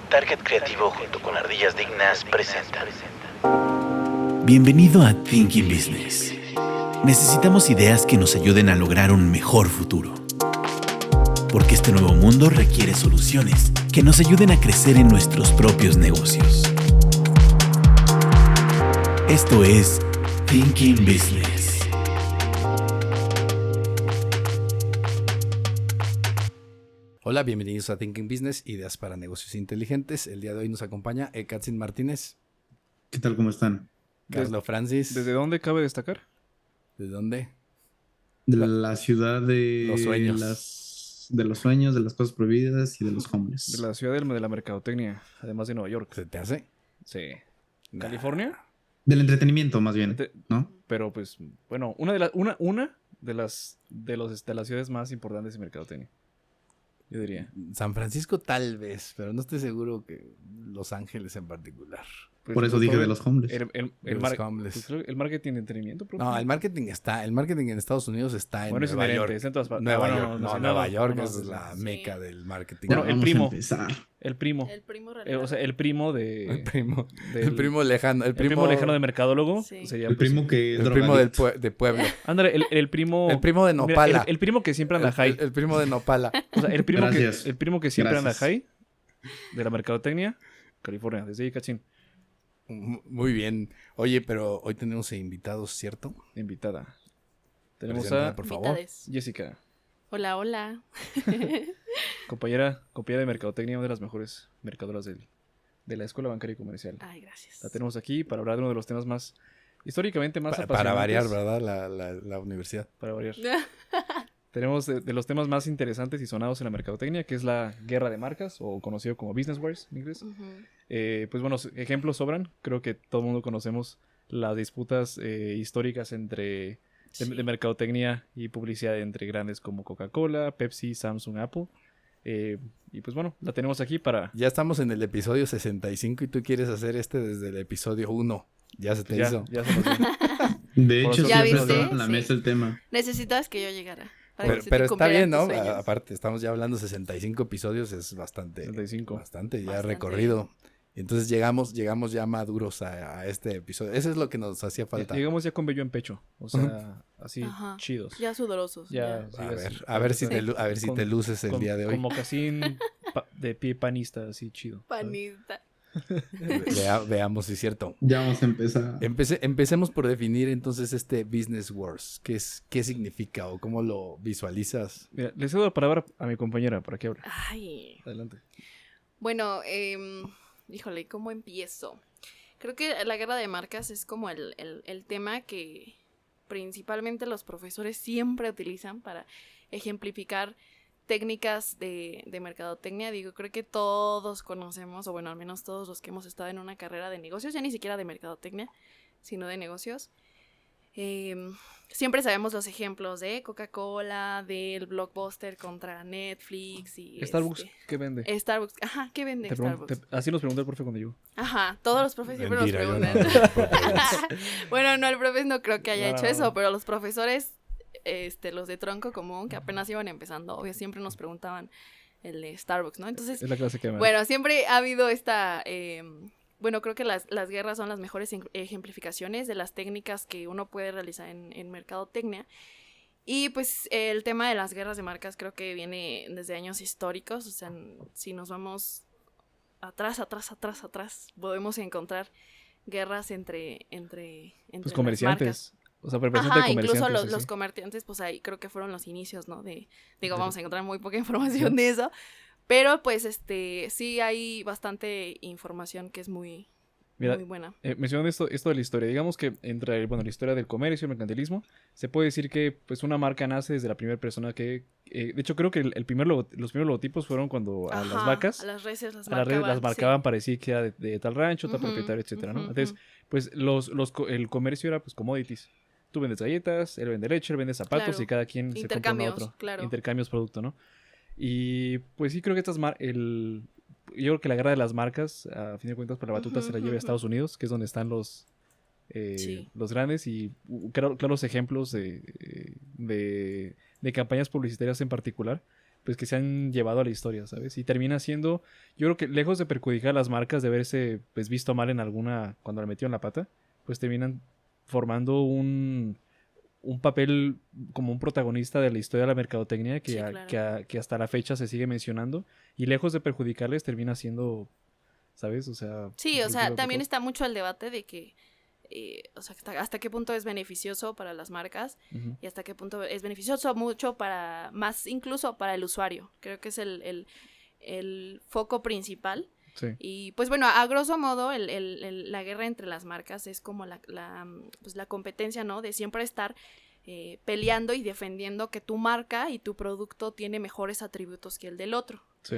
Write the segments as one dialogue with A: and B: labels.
A: Target Creativo junto con Ardillas Dignas presenta.
B: Bienvenido a Thinking Business. Necesitamos ideas que nos ayuden a lograr un mejor futuro. Porque este nuevo mundo requiere soluciones que nos ayuden a crecer en nuestros propios negocios. Esto es Thinking Business.
C: Hola, bienvenidos a Thinking Business, ideas para negocios inteligentes. El día de hoy nos acompaña Katzin Martínez,
D: ¿Qué tal? ¿Cómo están?
C: Carlos Francis.
E: ¿Desde dónde cabe destacar?
C: ¿De dónde?
D: De la ciudad de
C: Los sueños.
D: de los sueños, de las cosas prohibidas y de los homeless.
E: De la ciudad de la mercadotecnia, además de Nueva York.
C: ¿Se te hace?
E: Sí.
C: Nah.
E: ¿California?
D: Del entretenimiento, más bien, ¿no?
E: Pero pues, bueno, una de las ciudades más importantes de mercadotecnia. Yo diría.
C: San Francisco tal vez, pero no estoy seguro que Los Ángeles en particular.
E: Pues,
D: Por eso dije de los homeless.
C: De los homeless.
E: Pues, creo que el marketing de entretenimiento.
C: No, el marketing en Estados Unidos está en
E: Bueno, es
C: Nueva
E: inherente,
C: York.
E: es en todas partes.
C: Nueva
E: Bueno,
C: York,
E: no,
C: Nueva York
E: no,
C: es
E: no,
C: la
F: sí.
C: meca del marketing.
E: Bueno,
D: Ya
E: el
D: vamos
E: primo.
D: a empezar.
E: El primo.
F: El primo realidad.
E: O sea, el primo de...
C: El primo lejano.
E: El primo lejano de mercadólogo.
F: Sí.
E: Sería,
D: El
E: pues,
D: primo que es
C: El primo
D: drogadicto.
C: de Pueblo.
E: Ándale, el primo...
C: El primo de
E: Mira,
C: Nopala.
E: el primo que siempre anda high.
C: El primo de Nopala.
E: O sea, el
D: Gracias.
E: primo que siempre
D: Gracias.
E: anda high de la mercadotecnia, California, desde ahí, cachín,
C: Muy bien. Oye, pero hoy tenemos invitados, ¿cierto?
E: invitada. Tenemos
C: Preséntala,
E: a
C: por favor.
F: Mitades.
E: Jessica,
F: Hola, hola.
E: compañera de mercadotecnia, una de las mejores mercadoras de la Escuela Bancaria y Comercial.
F: Ay, gracias.
E: La tenemos aquí para hablar de uno de los temas más, históricamente más
C: Para
E: apasionantes.
C: variar, ¿verdad? La universidad.
E: Para variar. Tenemos de los temas más interesantes y sonados en la mercadotecnia, que es la guerra de marcas, o conocido como Business Wars en inglés.
F: Ujú.
E: Pues bueno, ejemplos sobran. Creo que todo el mundo conocemos las disputas históricas entre
F: Sí.
E: de mercadotecnia y publicidad entre grandes como Coca-Cola, Pepsi, Samsung, Apple. Y pues bueno, la tenemos aquí para...
C: Ya estamos en el episodio 65 y tú quieres hacer este desde el episodio 1. Ya se te
E: Ya,
C: hizo.
E: ya se nos viene.
D: De
E: Por
D: hecho,
E: eso-
F: ¿Ya
D: siempre
F: viste?
D: estaba en la
F: Sí.
D: mesa el tema.
F: Necesitabas que yo llegara. para que se te
C: Pero está
F: cumplieran
C: bien, ¿no?
F: tus sueños.
C: Aparte, estamos ya hablando 65 episodios, es bastante.
E: 65.
C: Bastante ya
F: Bastante.
C: recorrido. Entonces llegamos ya maduros a este episodio. Eso es lo que nos hacía falta.
E: Llegamos ya con vello en pecho. O sea, así
F: Ajá.
E: chidos.
F: Ya sudorosos.
E: Ya,
F: Ya.
E: sí,
C: A
E: así.
C: ver, a ver si
F: Sí.
C: te
E: Con-
C: luces el día de hoy.
E: Con mocasín de pie panista, así chido.
F: Panita.
C: Veamos si es cierto.
D: Ya vamos a empezar.
C: Empecemos por definir entonces este Business Wars. ¿Qué significa o cómo lo visualizas?
E: Mira, le cedo la palabra a mi compañera para que hable.
F: Ay.
E: Adelante.
F: Bueno, híjole, ¿cómo empiezo? Creo que la guerra de marcas es como el tema que principalmente los profesores siempre utilizan para ejemplificar técnicas de mercadotecnia. Digo, creo que todos conocemos, o bueno, al menos todos los que hemos estado en una carrera de negocios, ya ni siquiera de mercadotecnia, sino de negocios. Siempre sabemos los ejemplos de Coca-Cola, del Blockbuster contra Netflix y
E: Starbucks, ¿qué vende?
F: Starbucks. Ajá, ¿qué vende Starbucks?
E: Así nos preguntó el profe cuando llegó.
F: Ajá, todos los profes siempre nos
C: Mentira, yo
F: preguntan. Bueno, no, el profe no creo que haya
E: No.
F: hecho eso, pero los profesores, los de tronco común, que apenas iban empezando, obvio, siempre nos preguntaban el de Starbucks, ¿no? Entonces,
E: Es la clase que me
F: bueno, siempre ha habido esta... bueno, creo que las guerras son las mejores ejemplificaciones de las técnicas que uno puede realizar en mercadotecnia. Y pues el tema de las guerras de marcas creo que viene desde años históricos. O sea, si nos vamos atrás, podemos encontrar guerras entre
E: Los
F: las
E: comerciantes. O sea, representa
F: Ajá,
E: comerciantes.
F: incluso los
E: así.
F: comerciantes, pues ahí creo que fueron los inicios, ¿no? Digo,
E: De-
F: vamos a encontrar muy poca información de eso. Pero pues sí hay bastante información que es muy
E: Mira,
F: buena.
E: mencionando esto de la historia, digamos que entre la historia del comercio y el mercantilismo, se puede decir que pues una marca nace desde la primera persona que... de hecho, creo que los primeros logotipos fueron cuando a las
F: Ajá,
E: vacas...
F: a las reses las
E: A las redes las marcaban,
F: sí.
E: parecía que era de tal rancho, tal
F: Ujú,
E: propietario, etcétera, ¿no?
F: ujú,
E: Entonces,
F: ujú.
E: pues el comercio era pues commodities. Tú vendes galletas, él vende leche, él vende zapatos
F: Claro.
E: y cada quien se compra uno a
F: Intercambios,
E: otro.
F: claro.
E: Intercambios producto, ¿no? Y pues sí creo que yo creo que la guerra de las marcas, a fin de cuentas, para la batuta
F: Ujú,
E: se la lleva a
F: ujú.
E: Estados Unidos, que es donde están
F: Sí.
E: los grandes y claros ejemplos de campañas publicitarias en particular, pues que se han llevado a la historia, ¿sabes? Y termina siendo, yo creo que lejos de perjudicar a las marcas de verse pues visto mal en alguna, cuando le metieron la pata, pues terminan formando un papel como un protagonista de la historia de la mercadotecnia que,
F: Sí, claro.
E: que hasta la fecha se sigue mencionando y lejos de perjudicarles termina siendo, ¿sabes? O sea...
F: Sí, o sea, también
E: mejor.
F: está mucho el debate de que, o sea, hasta qué punto es beneficioso para las marcas
E: Ujú.
F: y hasta qué punto es beneficioso mucho para, más incluso para el usuario. Creo que es el foco principal.
E: Sí.
F: Y pues bueno, a grosso modo, la guerra entre las marcas es como pues, la competencia, ¿no? De siempre estar peleando y defendiendo que tu marca y tu producto tiene mejores atributos que el del otro.
E: Sí.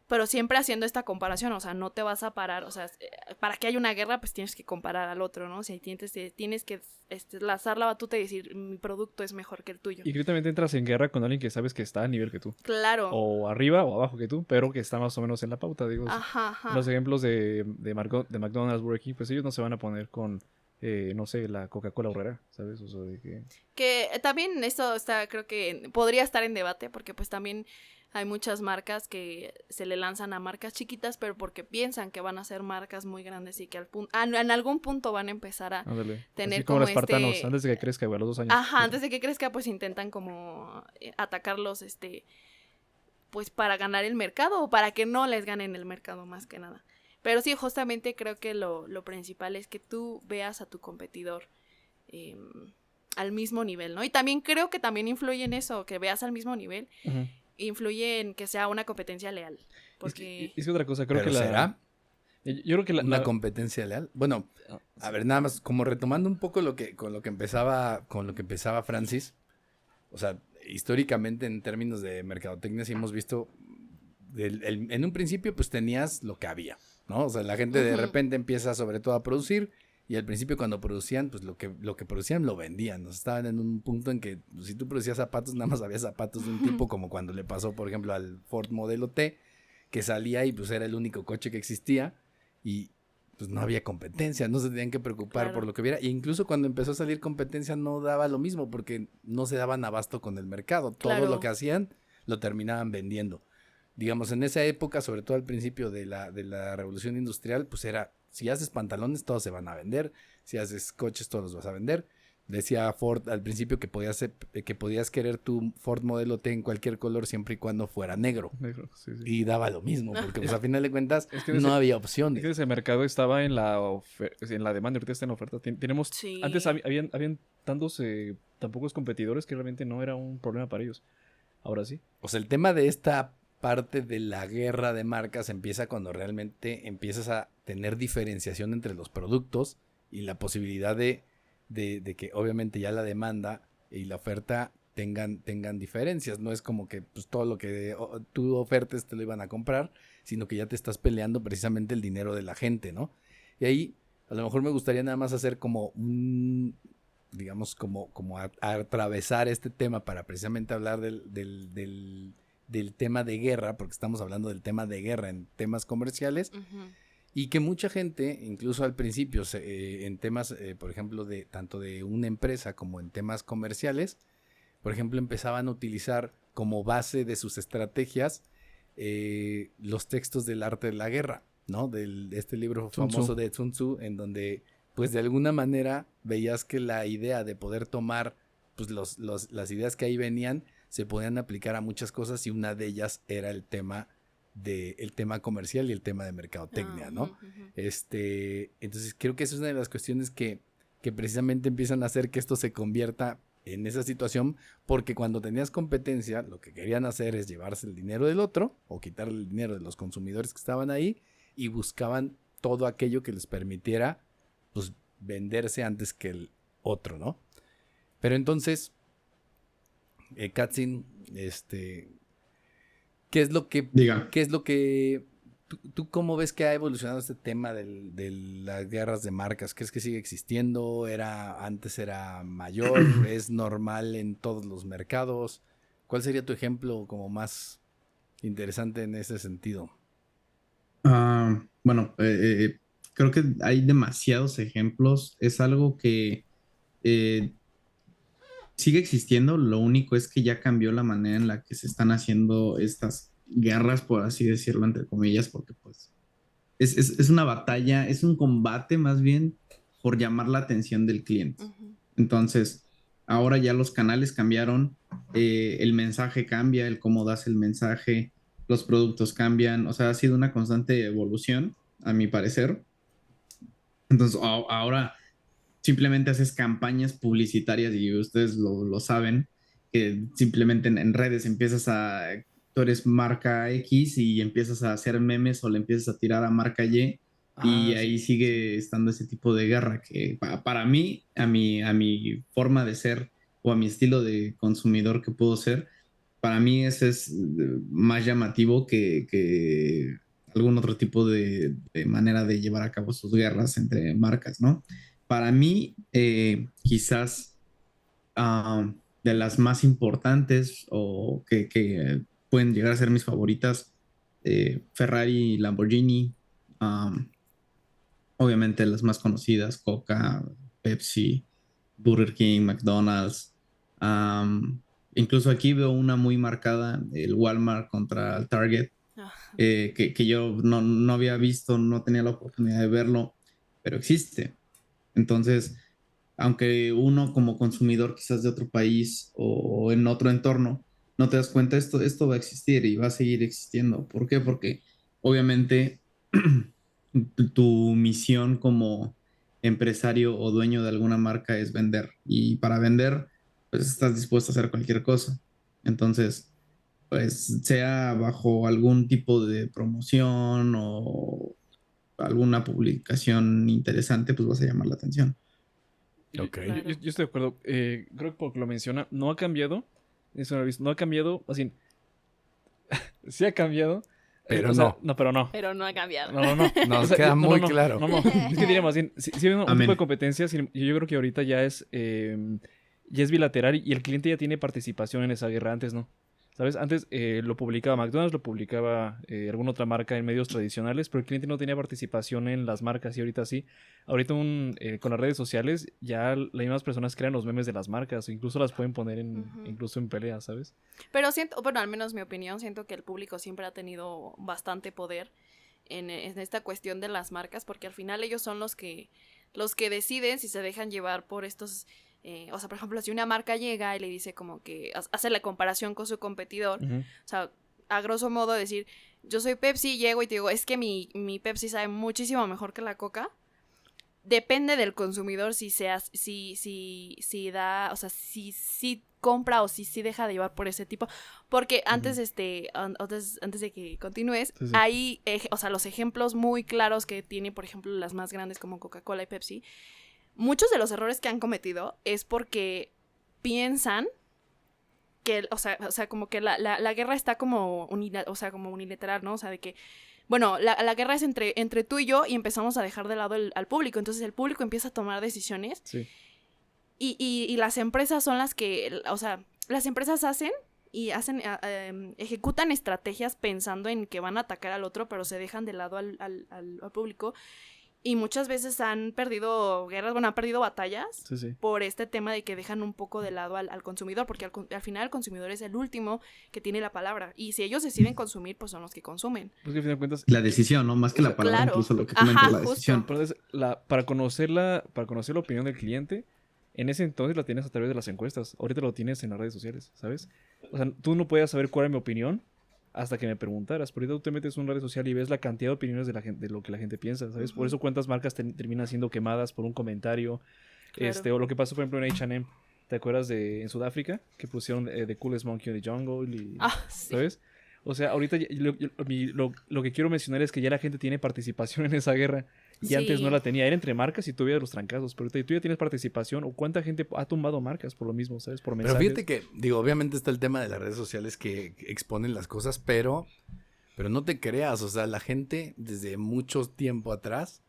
F: Pero siempre haciendo esta comparación, o sea, no te vas a parar, o sea, para que haya una guerra, pues tienes que comparar al otro, ¿no? O sea, tienes que lanzar la batuta y decir, mi producto es mejor que el tuyo.
E: Y directamente entras en guerra con alguien que sabes que está a nivel que tú.
F: Claro.
E: O arriba o abajo que tú, pero que está más o menos en la pauta, digo.
F: Ajá, ajá.
E: Los ejemplos de McDonald's, Burger King, pues ellos no se van a poner con, no sé, la Coca-Cola Aurrera, ¿sabes? O sea, de que...
F: Que también esto está, creo que podría estar en debate, porque pues también hay muchas marcas que se le lanzan a marcas chiquitas, pero porque piensan que van a ser marcas muy grandes y que en algún punto van a empezar a
E: Ándale.
F: tener
E: Así como los espartanos,
F: este...
E: antes de que crezca, güey, a los 2 años.
F: Ajá, antes de que crezca, pues intentan como atacarlos, pues para ganar el mercado o para que no les ganen el mercado más que nada. Pero sí, justamente creo que lo principal es que tú veas a tu competidor al mismo nivel, ¿no? Y también creo que también influye en eso, que veas al mismo nivel,
E: Ujú.
F: influye en que sea una competencia leal. Porque...
E: Es que otra cosa, creo
C: ¿Pero
E: que la...
C: será
E: Yo creo que
C: una competencia leal? Bueno, a ver, nada más, como retomando un poco con lo que empezaba Francis, o sea, históricamente en términos de mercadotecnia sí hemos visto, en un principio pues tenías lo que había, ¿no? O sea, la gente de
F: Ujú.
C: repente empieza sobre todo a producir y al principio cuando producían, pues lo que producían lo vendían, ¿no? Estaban en un punto en que pues, si tú producías zapatos, nada más había zapatos de un tipo, como cuando le pasó, por ejemplo, al Ford Modelo T, que salía y pues era el único coche que existía y pues no había competencia, no se tenían que preocupar
F: Claro.
C: por lo que hubiera. E incluso cuando empezó a salir competencia no daba lo mismo porque no se daban abasto con el mercado. Todo
F: Claro.
C: lo que hacían lo terminaban vendiendo. Digamos, en esa época, sobre todo al principio de la revolución industrial, pues era, si haces pantalones, todos se van a vender. Si haces coches, todos los vas a vender. Decía Ford al principio que podías querer tu Ford Modelo T en cualquier color siempre y cuando fuera negro.
E: Negro, sí, sí.
C: Y daba lo mismo, porque pues a final de cuentas
E: Es que
C: no había
E: Es
C: opciones.
E: que ese mercado estaba en la demanda, ahorita está en la oferta. Tenemos,
F: Sí.
E: antes habían tantos, tan pocos competidores que realmente no era un problema para ellos. Ahora sí.
C: O sea, el tema de esta parte de la guerra de marcas empieza cuando realmente empiezas a tener diferenciación entre los productos y la posibilidad de que obviamente ya la demanda y la oferta tengan diferencias. No es como que pues, todo lo que tú ofertes te lo iban a comprar, sino que ya te estás peleando precisamente el dinero de la gente, ¿no? Y ahí a lo mejor me gustaría nada más hacer como digamos, como atravesar este tema para precisamente hablar del tema de guerra, porque estamos hablando del tema de guerra en temas comerciales.
F: Ujú.
C: Y que mucha gente, incluso al principio, en temas, por ejemplo, tanto de una empresa como en temas comerciales, por ejemplo, empezaban a utilizar como base de sus estrategias los textos del arte de la guerra, ¿no? De este libro
E: Sun Tzu.
C: famoso de Sun Tzu, en donde, pues, de alguna manera veías que la idea de poder tomar, pues, las ideas que ahí venían, se podían aplicar a muchas cosas y una de ellas era el tema comercial y el tema de mercadotecnia, ¿no?
F: Ujú, ujú.
C: Entonces creo que esa es una de las cuestiones que precisamente empiezan a hacer que esto se convierta en esa situación, porque cuando tenías competencia, lo que querían hacer es llevarse el dinero del otro o quitarle el dinero de los consumidores que estaban ahí y buscaban todo aquello que les permitiera, pues, venderse antes que el otro, ¿no? Pero entonces, Katzin, ¿qué es lo que
D: Diga.
C: ¿Tú cómo ves que ha evolucionado este tema de las guerras de marcas? ¿Crees que sigue existiendo? ¿Antes era mayor? ¿Es normal en todos los mercados? ¿Cuál sería tu ejemplo como más interesante en ese sentido?
D: Bueno, creo que hay demasiados ejemplos. Es algo que sigue existiendo, lo único es que ya cambió la manera en la que se están haciendo estas guerras, por así decirlo, entre comillas, porque pues es una batalla, es un combate más bien por llamar la atención del cliente.
F: Ujú.
D: Entonces, ahora ya los canales cambiaron, el mensaje cambia, el cómo das el mensaje, los productos cambian, o sea, ha sido una constante evolución, a mi parecer. Entonces, ahora simplemente haces campañas publicitarias y ustedes lo saben, que simplemente en redes empiezas a, tú eres marca X y empiezas a hacer memes o le empiezas a tirar a marca Y y
E: Ah,
D: ahí
E: sí,
D: sigue
E: sí.
D: estando ese tipo de guerra que para mí, a mi forma de ser o a mi estilo de consumidor que puedo ser, para mí ese es más llamativo que algún otro tipo de manera de llevar a cabo sus guerras entre marcas, ¿no? Para mí, quizás de las más importantes o que pueden llegar a ser mis favoritas, Ferrari, Lamborghini, um, obviamente las más conocidas, Coca, Pepsi, Burger King, McDonald's. um, Incluso aquí veo una muy marcada, el Walmart contra el Target,
F: Ah,
D: que yo no había visto, no tenía la oportunidad de verlo, pero existe. Entonces, aunque uno como consumidor quizás de otro país o en otro entorno, no te das cuenta, esto va a existir y va a seguir existiendo. ¿Por qué? Porque obviamente tu misión como empresario o dueño de alguna marca es vender. Y para vender, pues estás dispuesto a hacer cualquier cosa. Entonces, pues sea bajo algún tipo de promoción o alguna publicación interesante, pues vas a llamar la atención.
C: Ok.
F: claro.
E: Yo estoy de acuerdo. Creo que porque lo menciona, no ha cambiado. Eso no lo he visto. No ha cambiado. Así, sí ha cambiado.
C: Pero
E: O sea,
C: no.
E: no, pero no.
F: Pero no ha cambiado.
E: No, no, no.
C: Nos
E: O sea,
C: queda
E: no,
C: muy
E: no,
C: claro.
E: no, no. Es que diría más bien, si hay un tipo de
D: Amén.
E: competencia, yo creo que ahorita ya es bilateral y el cliente ya tiene participación en esa guerra. Antes no. ¿Sabes? Antes lo publicaba McDonald's, lo publicaba alguna otra marca en medios tradicionales, pero el cliente no tenía participación en las marcas y ahorita sí. Ahorita con las redes sociales ya las mismas personas crean los memes de las marcas, o incluso las pueden poner
F: Ujú.
E: incluso en peleas, ¿sabes?
F: Pero siento, bueno, al menos mi opinión, siento que el público siempre ha tenido bastante poder en esta cuestión de las marcas, porque al final ellos son los que deciden si se dejan llevar por estos, o sea, por ejemplo, si una marca llega y le dice como que hace la comparación con su competidor,
E: Ujú.
F: o sea, a grosso modo decir, yo soy Pepsi, llego y te digo, es que mi Pepsi sabe muchísimo mejor que la Coca. Depende del consumidor si da, o sea, si compra o si deja de llevar por ese tipo. Porque antes, antes de que continúes,
E: Sí, sí.
F: hay, o sea, los ejemplos muy claros que tiene, por ejemplo, las más grandes como Coca-Cola y Pepsi. Muchos de los errores que han cometido es porque piensan que, o sea como que la guerra está como, como unilateral, ¿no? O sea, de que bueno, la guerra es entre tú y yo y empezamos a dejar de lado al público. Entonces el público empieza a tomar decisiones
E: Sí.
F: y las empresas son las que, o sea, las empresas ejecutan estrategias pensando en que van a atacar al otro, pero se dejan de lado al público. Y muchas veces han perdido guerras, bueno, han perdido batallas
E: Sí, sí.
F: por este tema de que dejan un poco de lado al consumidor, porque al final el consumidor es el último que tiene la palabra. Y si ellos deciden consumir, pues son los que consumen.
E: Pues que al final de cuentas,
D: La decisión, ¿no? Más que la palabra,
F: Claro.
D: incluso lo que
F: Ajá,
D: comentas, la
F: justo.
D: decisión.
E: pero entonces, para conocer la opinión del cliente, en ese entonces la tienes a través de las encuestas. Ahorita lo tienes en las redes sociales, ¿sabes? O sea, tú no puedes saber cuál es mi opinión hasta que me preguntaras. Pero ahorita tú te metes en una red social y ves la cantidad de opiniones de la gente, de lo que la gente piensa, ¿sabes? Por eso cuántas marcas terminan siendo quemadas por un comentario.
F: Claro.
E: O lo que pasó, por ejemplo, en H&M. ¿Te acuerdas en Sudáfrica? Que pusieron The Coolest Monkey in the Jungle y...
F: Sí.
E: ¿Sabes? O sea, ahorita lo que quiero mencionar es que ya la gente tiene participación en esa guerra. Y
F: Sí.
E: antes no la tenía. Era entre marcas y tú veías los trancazos. Pero ahorita tú ya tienes participación. ¿O cuánta gente ha tumbado marcas por lo mismo, ¿sabes? Por
C: Pero
E: mensajes.
C: fíjate que, digo, obviamente está el tema de las redes sociales que exponen las cosas, pero no te creas, o sea, la gente desde mucho tiempo atrás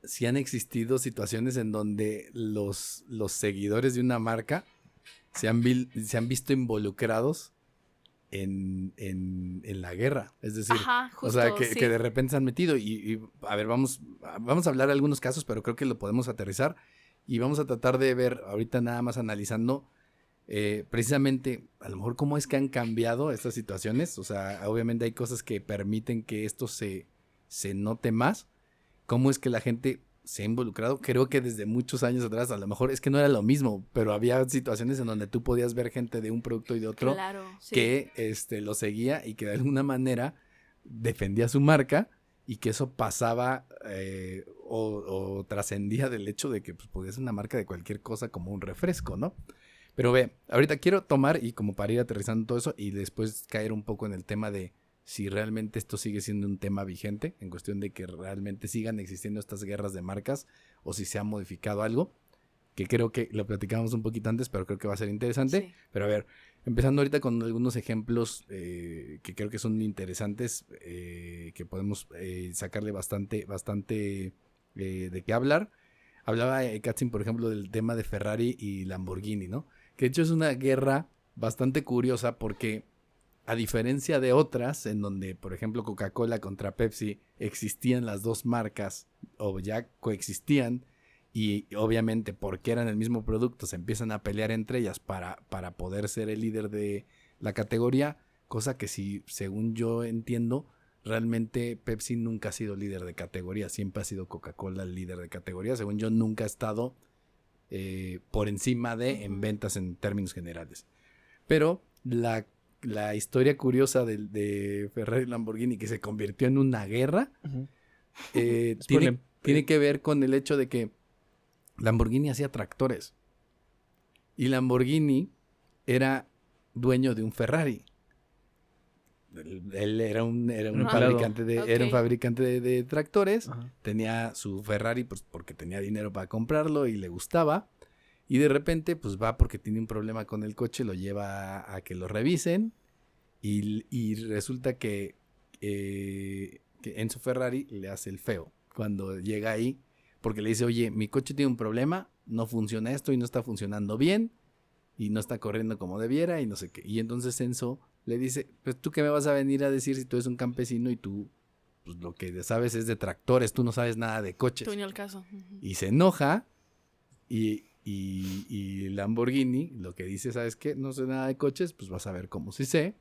C: sí han existido situaciones en donde los seguidores de una marca se han visto involucrados en la guerra. Es decir,
F: Ajá, justo,
C: o sea,
F: sí.
C: que de repente se han metido y a ver, vamos a hablar de algunos casos, pero creo que lo podemos aterrizar Y vamos a tratar de ver ahorita nada más analizando precisamente a lo mejor cómo es que han cambiado estas situaciones. O sea, obviamente hay cosas que permiten que esto se note más. Cómo es que la gente se ha involucrado. Creo que desde muchos años atrás, a lo mejor es que no era lo mismo, pero había situaciones en donde tú podías ver gente de un producto y de otro
F: Claro, sí.
C: que lo seguía y que de alguna manera defendía su marca y que eso pasaba o trascendía del hecho de que pues, podía ser una marca de cualquier cosa como un refresco, ¿no? Pero ve, ahorita quiero tomar y como para ir aterrizando todo eso y después caer un poco en el tema de si realmente esto sigue siendo un tema vigente, en cuestión de que realmente sigan existiendo estas guerras de marcas o si se ha modificado algo, que creo que lo platicamos un poquito antes, pero creo que va a ser interesante.
F: Sí.
C: Pero a ver, empezando ahorita con algunos ejemplos que creo que son interesantes, que podemos sacarle bastante de qué hablar. Hablaba Katzin, por ejemplo, del tema de Ferrari y Lamborghini, ¿no? Que de hecho es una guerra bastante curiosa porque a diferencia de otras, en donde, por ejemplo, Coca-Cola contra Pepsi existían las dos marcas o ya coexistían y obviamente porque eran el mismo producto se empiezan a pelear entre ellas para poder ser el líder de la categoría, cosa que si, según yo entiendo, realmente Pepsi nunca ha sido líder de categoría, siempre ha sido Coca-Cola el líder de categoría, según yo nunca ha estado por encima de en ventas en términos generales. Pero la historia curiosa de Ferrari y Lamborghini que se convirtió en una guerra tiene que ver con el hecho de que Lamborghini hacía tractores y Lamborghini era dueño de un Ferrari. Él era un fabricante de tractores. Ajá. Tenía su Ferrari pues, porque tenía dinero para comprarlo y le gustaba. Y de repente pues va porque tiene un problema con el coche, lo lleva a que lo revisen y resulta que Enzo Ferrari le hace el feo cuando llega ahí porque le dice, oye, mi coche tiene un problema, no funciona esto y no está funcionando bien y no está corriendo como debiera y no sé qué. Y entonces Enzo le dice, pues tú qué me vas a venir a decir si tú eres un campesino y tú pues lo que sabes es de tractores, tú no sabes nada de coches.
F: Tú ni el caso.
C: Y se enoja y Lamborghini lo que dice, ¿sabes qué? No sé nada de coches, pues vas a ver cómo sí sé.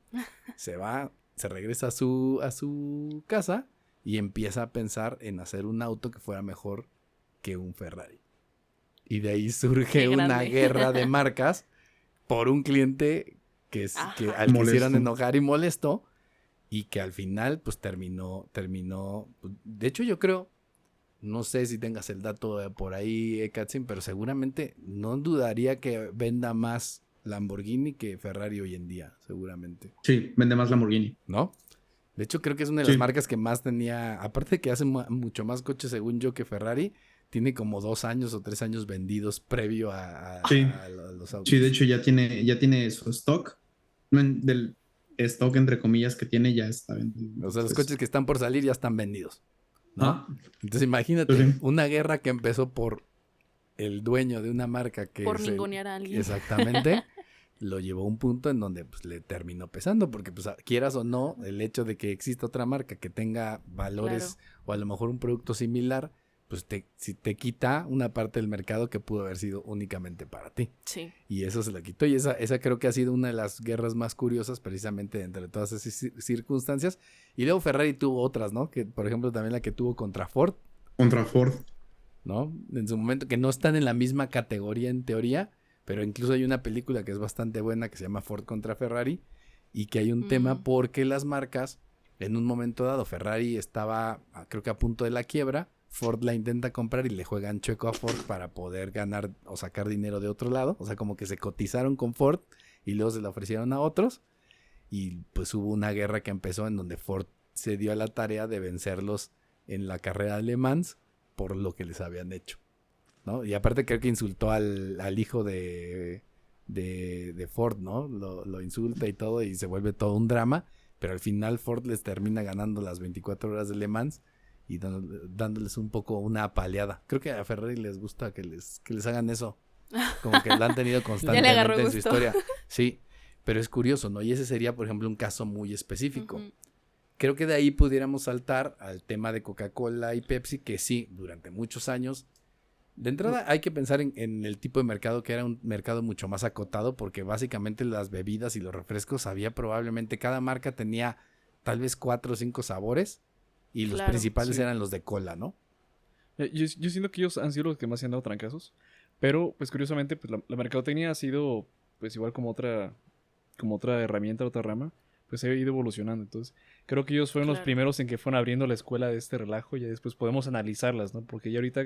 C: Se va, se regresa a su casa y empieza a pensar en hacer un auto que fuera mejor que un Ferrari. Y de ahí surge una guerra de marcas por un cliente al que hicieron enojar y molesto y que al final pues terminó de hecho yo creo, no sé si tengas el dato por ahí Katzin, pero seguramente no dudaría que venda más Lamborghini que Ferrari hoy en día, seguramente.
D: Sí, vende más Lamborghini,
C: ¿no? De hecho creo que es una de las marcas que más tenía, aparte de que hace mucho más coches según yo que Ferrari, tiene como 2 años o 3 años vendidos previo a los autos.
D: Sí, de hecho ya tiene su stock. Del stock, entre comillas, que tiene ya está vendido.
C: O sea, los coches que están por salir ya están vendidos, ¿no? Entonces imagínate, una guerra que empezó por el dueño de una marca que...
F: Por ningunear a alguien.
C: Exactamente. Lo llevó a un punto en donde pues, le terminó pesando, porque pues quieras o no, el hecho de que exista otra marca que tenga valores o a lo mejor un producto similar, pues si te quita una parte del mercado que pudo haber sido únicamente para ti.
F: Sí.
C: Y eso se lo quitó. Y esa creo que ha sido una de las guerras más curiosas precisamente entre todas esas circunstancias. Y luego Ferrari tuvo otras, ¿no? Que por ejemplo también la que tuvo contra Ford. ¿No? En su momento, que no están en la misma categoría en teoría, pero incluso hay una película que es bastante buena que se llama Ford contra Ferrari y que hay un tema porque las marcas, en un momento dado, Ferrari estaba creo que a punto de la quiebra. Ford la intenta comprar y le juegan chueco a Ford para poder ganar o sacar dinero de otro lado. O sea, como que se cotizaron con Ford y luego se la ofrecieron a otros. Y pues hubo una guerra que empezó en donde Ford se dio a la tarea de vencerlos en la carrera de Le Mans por lo que les habían hecho, ¿no? Y aparte creo que insultó al hijo de Ford, ¿no? Lo insulta y todo y se vuelve todo un drama. Pero al final Ford les termina ganando las 24 horas de Le Mans y dándoles un poco una apaleada. Creo que a Ferrari les gusta que les hagan eso. Como que lo han tenido constantemente en su historia. Sí, pero es curioso, ¿no? Y ese sería, por ejemplo, un caso muy específico. Uh-huh. Creo que de ahí pudiéramos saltar al tema de Coca-Cola y Pepsi, que sí, durante muchos años De entrada hay que pensar en el tipo de mercado, que era un mercado mucho más acotado, porque básicamente las bebidas y los refrescos había probablemente, cada marca tenía tal vez 4 o 5 sabores y los
F: Claro,
C: principales
E: sí.
C: eran los de cola, ¿no?
E: Yo siento que ellos han sido los que más se han dado trancazos. Pero, pues curiosamente, pues la mercadotecnia ha sido, pues igual como otra herramienta, otra rama, pues ha ido evolucionando. Entonces, creo que ellos fueron los
F: Claro.
E: primeros en que fueron abriendo la escuela de este relajo y ya después podemos analizarlas, ¿no? Porque ya ahorita,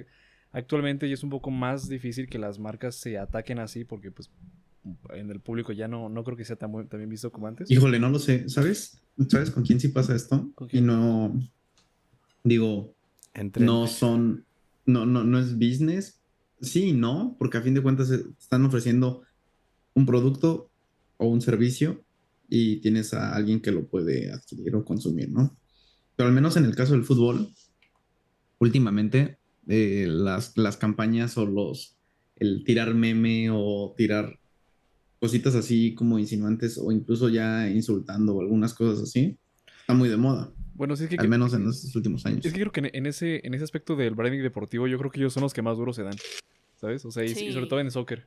E: actualmente ya es un poco más difícil que las marcas se ataquen así porque, pues, en el público ya no creo que sea tan bien visto como antes.
D: Híjole, no lo sé. ¿Sabes? ¿Sabes con quién sí pasa esto?
E: ¿Con
D: Y
E: quién?
D: no, digo,
C: Entre
D: no son, no es business. Sí y no, porque a fin de cuentas están ofreciendo un producto o un servicio y tienes a alguien que lo puede adquirir o consumir, ¿no? Pero al menos en el caso del fútbol, últimamente las campañas o el tirar meme o tirar cositas así como insinuantes o incluso ya insultando o algunas cosas así, está muy de moda,
E: Bueno, sí,
D: al menos en estos últimos
E: es
D: años.
E: que creo que en ese aspecto del branding deportivo, yo creo que ellos son los que más duros se dan, ¿sabes? O sea, y sobre
F: Sí.
E: todo en soccer,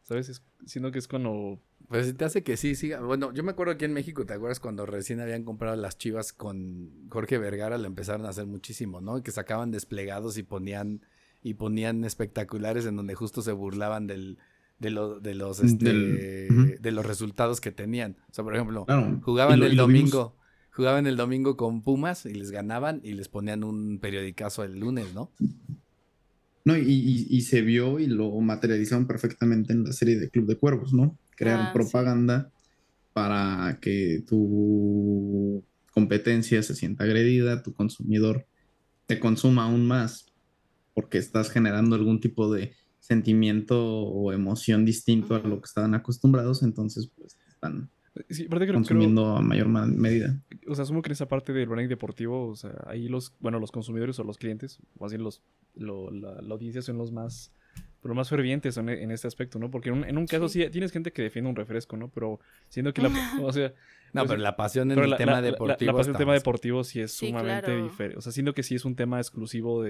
E: ¿sabes? Siento que es cuando...
C: Pues si te hace que sí, siga. Bueno, yo me acuerdo aquí en México, ¿te acuerdas cuando recién habían comprado las Chivas con Jorge Vergara? Lo empezaron a hacer muchísimo, ¿no? Que sacaban desplegados y ponían espectaculares en donde justo se burlaban de los
D: Ujú.
C: de los resultados que tenían. O sea, por ejemplo,
D: Claro,
C: jugaban
D: y lo vimos.
C: jugaban el domingo con Pumas y les ganaban y les ponían un periodicazo el lunes, ¿no?
D: No, y se vio y lo materializaron perfectamente en la serie de Club de Cuervos, ¿no? Crear
F: Ah, sí.
D: propaganda para que tu competencia se sienta agredida, tu consumidor te consuma aún más, porque estás generando algún tipo de sentimiento o emoción distinto a
F: Ujú.
D: lo que estaban acostumbrados, entonces pues están
E: Sí, aparte creo,
D: consumiendo a mayor medida.
E: o sea, asumo que en esa parte del branding deportivo, o sea, ahí los consumidores o los clientes, más bien la audiencia son los más fervientes en este aspecto, ¿no? Porque en un caso
F: Sí.
E: sí tienes gente que defiende un refresco, ¿no? Pero siendo que o sea,
C: No,
E: pues,
C: pero la pasión en
E: pero
C: el tema
E: la
C: deportivo
E: pasión del
C: está
E: tema
C: más.
E: deportivo sí es
F: Sí,
E: sumamente
F: claro.
E: diferente. O sea, siento que sí es un tema exclusivo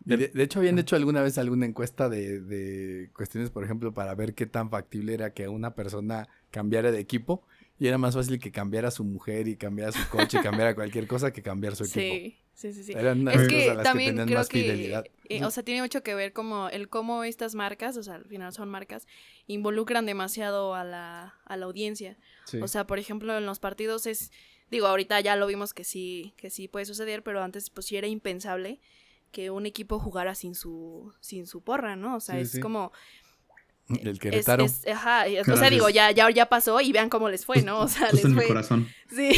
C: Y de hecho, habían hecho alguna vez alguna encuesta de cuestiones, por ejemplo, para ver qué tan factible era que una persona cambiara de equipo. Y era más fácil que cambiara a su mujer y cambiara su coche y cambiara cualquier cosa que cambiar su equipo.
F: Sí.
C: Eran unas
F: Es
C: cosas a
F: que
C: las que
F: también
C: tenían
F: creo
C: más fidelidad.
F: que, o sea, tiene mucho que ver como cómo estas marcas, o sea, al final son marcas, involucran demasiado a la audiencia.
E: sí.
F: O sea, por ejemplo, en los partidos digo, ahorita ya lo vimos que sí puede suceder, pero antes pues sí era impensable que un equipo jugara sin su porra, ¿no? O sea,
E: Sí,
F: es
E: sí.
F: como
C: El Querétaro.
F: ajá, o sea,
D: Gracias.
F: digo, ya pasó y vean cómo les fue, ¿no? O sea,
D: Justo
F: les
D: en mi
F: fue.
D: corazón.
F: Sí,